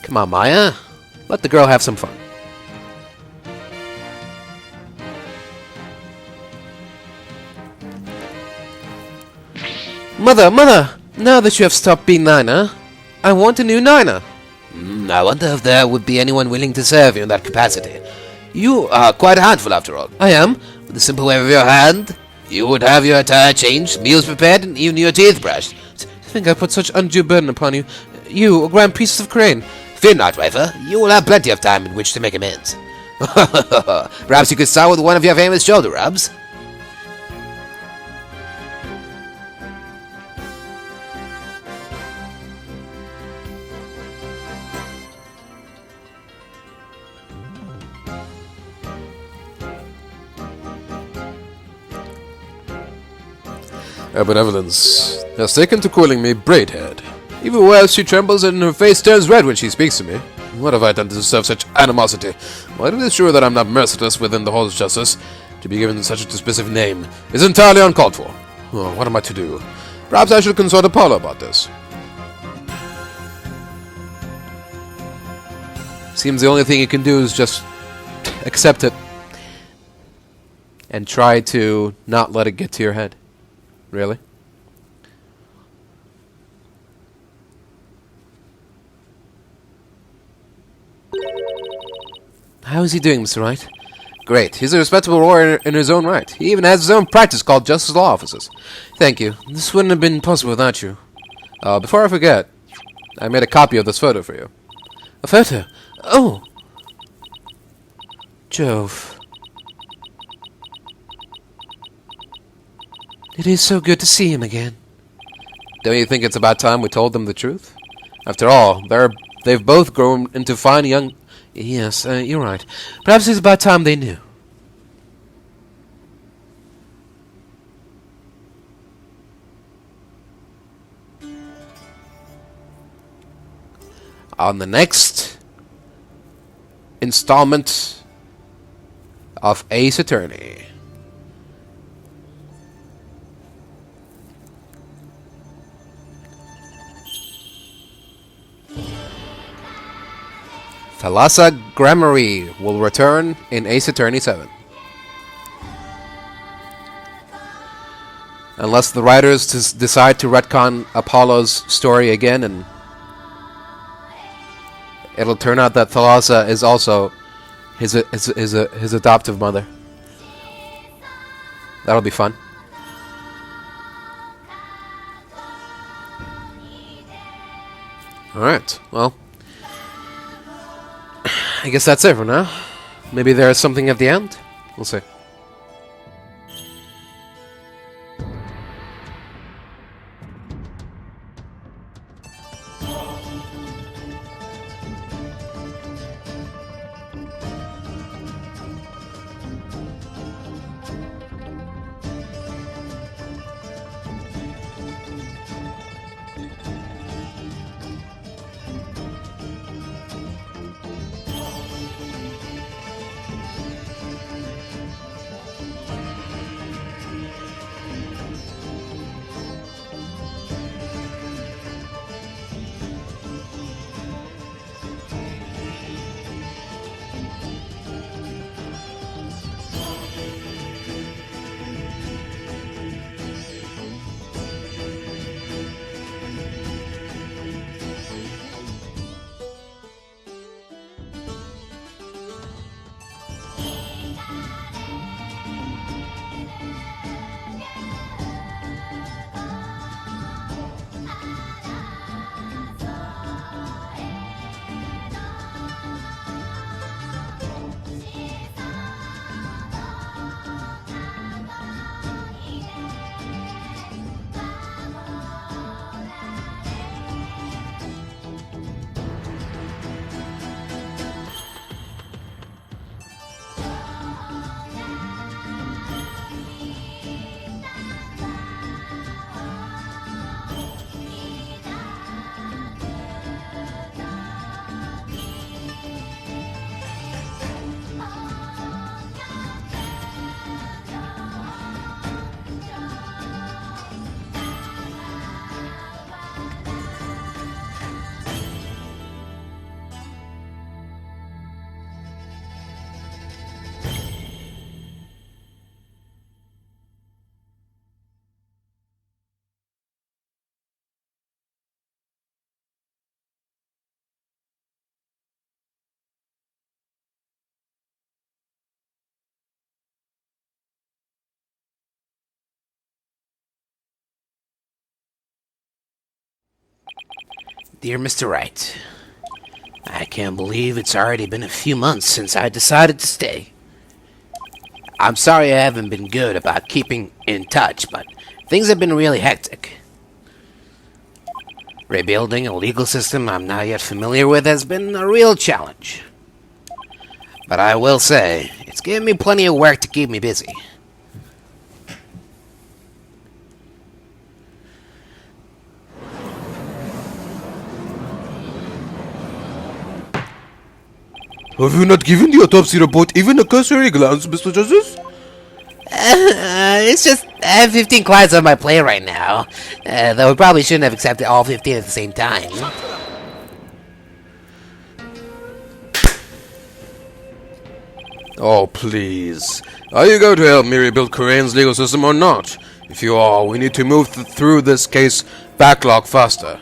Come on, Maya. Let the girl have some fun. Mother! Now that you have stopped being Nina, I want a new Nina. I wonder if there would be anyone willing to serve you in that capacity. You are quite a handful, after all. I am. With a simple wave of your hand, you would have your attire changed, meals prepared, and even your teeth brushed. To think I put such undue burden upon you. You, a Grand Priestess of Crane. Fear not, Rayfa. You will have plenty of time in which to make amends. Perhaps you could start with one of your famous shoulder rubs. Her benevolence has taken to calling me Braidhead. Even whilst she trembles and her face turns red when she speaks to me. What have I done to deserve such animosity? While it is true that I'm not merciless within the Hall's justice, to be given such a despicable name is entirely uncalled for. Oh, what am I to do? Perhaps I should consult Apollo about this. Seems the only thing you can do is just accept it. And try to not let it get to your head. Really? How is he doing, Mr. Wright? Great. He's a respectable warrior in his own right. He even has his own practice called Justice Law Offices. Thank you. This wouldn't have been possible without you. Before I forget, I made a copy of this photo for you. A photo? Oh! Jove. It is so good to see him again. Don't you think it's about time we told them the truth? After all, they've both grown into fine young... Yes, you're right. Perhaps it's about time they knew. On the next installment of Ace Attorney. Thalassa Gramarye will return in Ace Attorney 7. Unless the writers decide to retcon Apollo's story again, and it'll turn out that Thalassa is also his adoptive mother. That'll be fun. Alright, well, I guess that's it for now. Maybe there's something at the end? We'll see. Dear Mr. Wright, I can't believe it's already been a few months since I decided to stay. I'm sorry I haven't been good about keeping in touch, but things have been really hectic. Rebuilding a legal system I'm not yet familiar with has been a real challenge. But I will say, it's given me plenty of work to keep me busy. Have you not given the autopsy report even a cursory glance, Mr. Justice? It's just I have 15 clients on my plate right now. Though we probably shouldn't have accepted all 15 at the same time. Oh, please. Are you going to help me rebuild Korean's legal system or not? If you are, we need to move through this case backlog faster.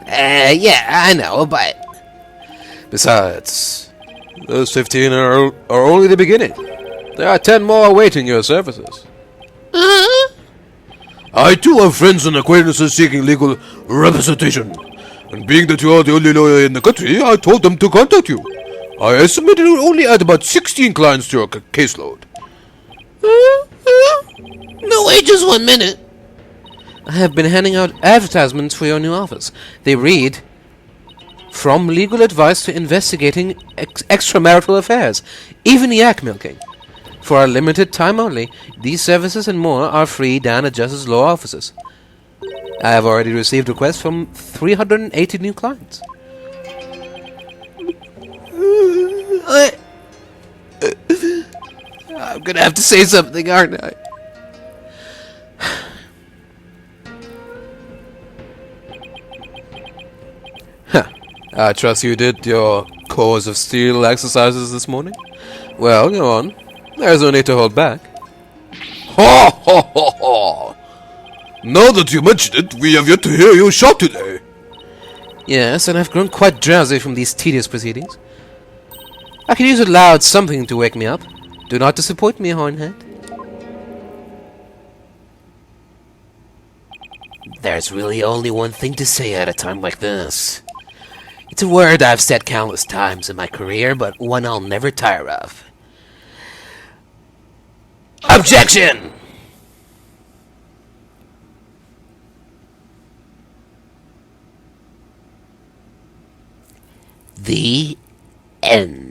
Yeah, I know, but... Besides, those 15 are only the beginning. There are 10 more awaiting your services. I too have friends and acquaintances seeking legal representation. And being that you are the only lawyer in the country, I told them to contact you. I estimated you only add about 16 clients to your caseload. No, wait just 1 minute. I have been handing out advertisements for your new office. They read, from legal advice to investigating extramarital affairs, even yak milking. For a limited time only, these services and more are free down at Justice Law offices. I have already received requests from 380 new clients. I'm gonna have to say something, aren't I? I trust you did your Cause of Steel exercises this morning? Well, go on. There's no need to hold back. Ha ha ha ha! Now that you mention it, we have yet to hear you shout today. Yes, and I've grown quite drowsy from these tedious proceedings. I could use a loud something to wake me up. Do not disappoint me, Hornhead. There's really only one thing to say at a time like this. It's a word I've said countless times in my career, but one I'll never tire of. Objection! The end.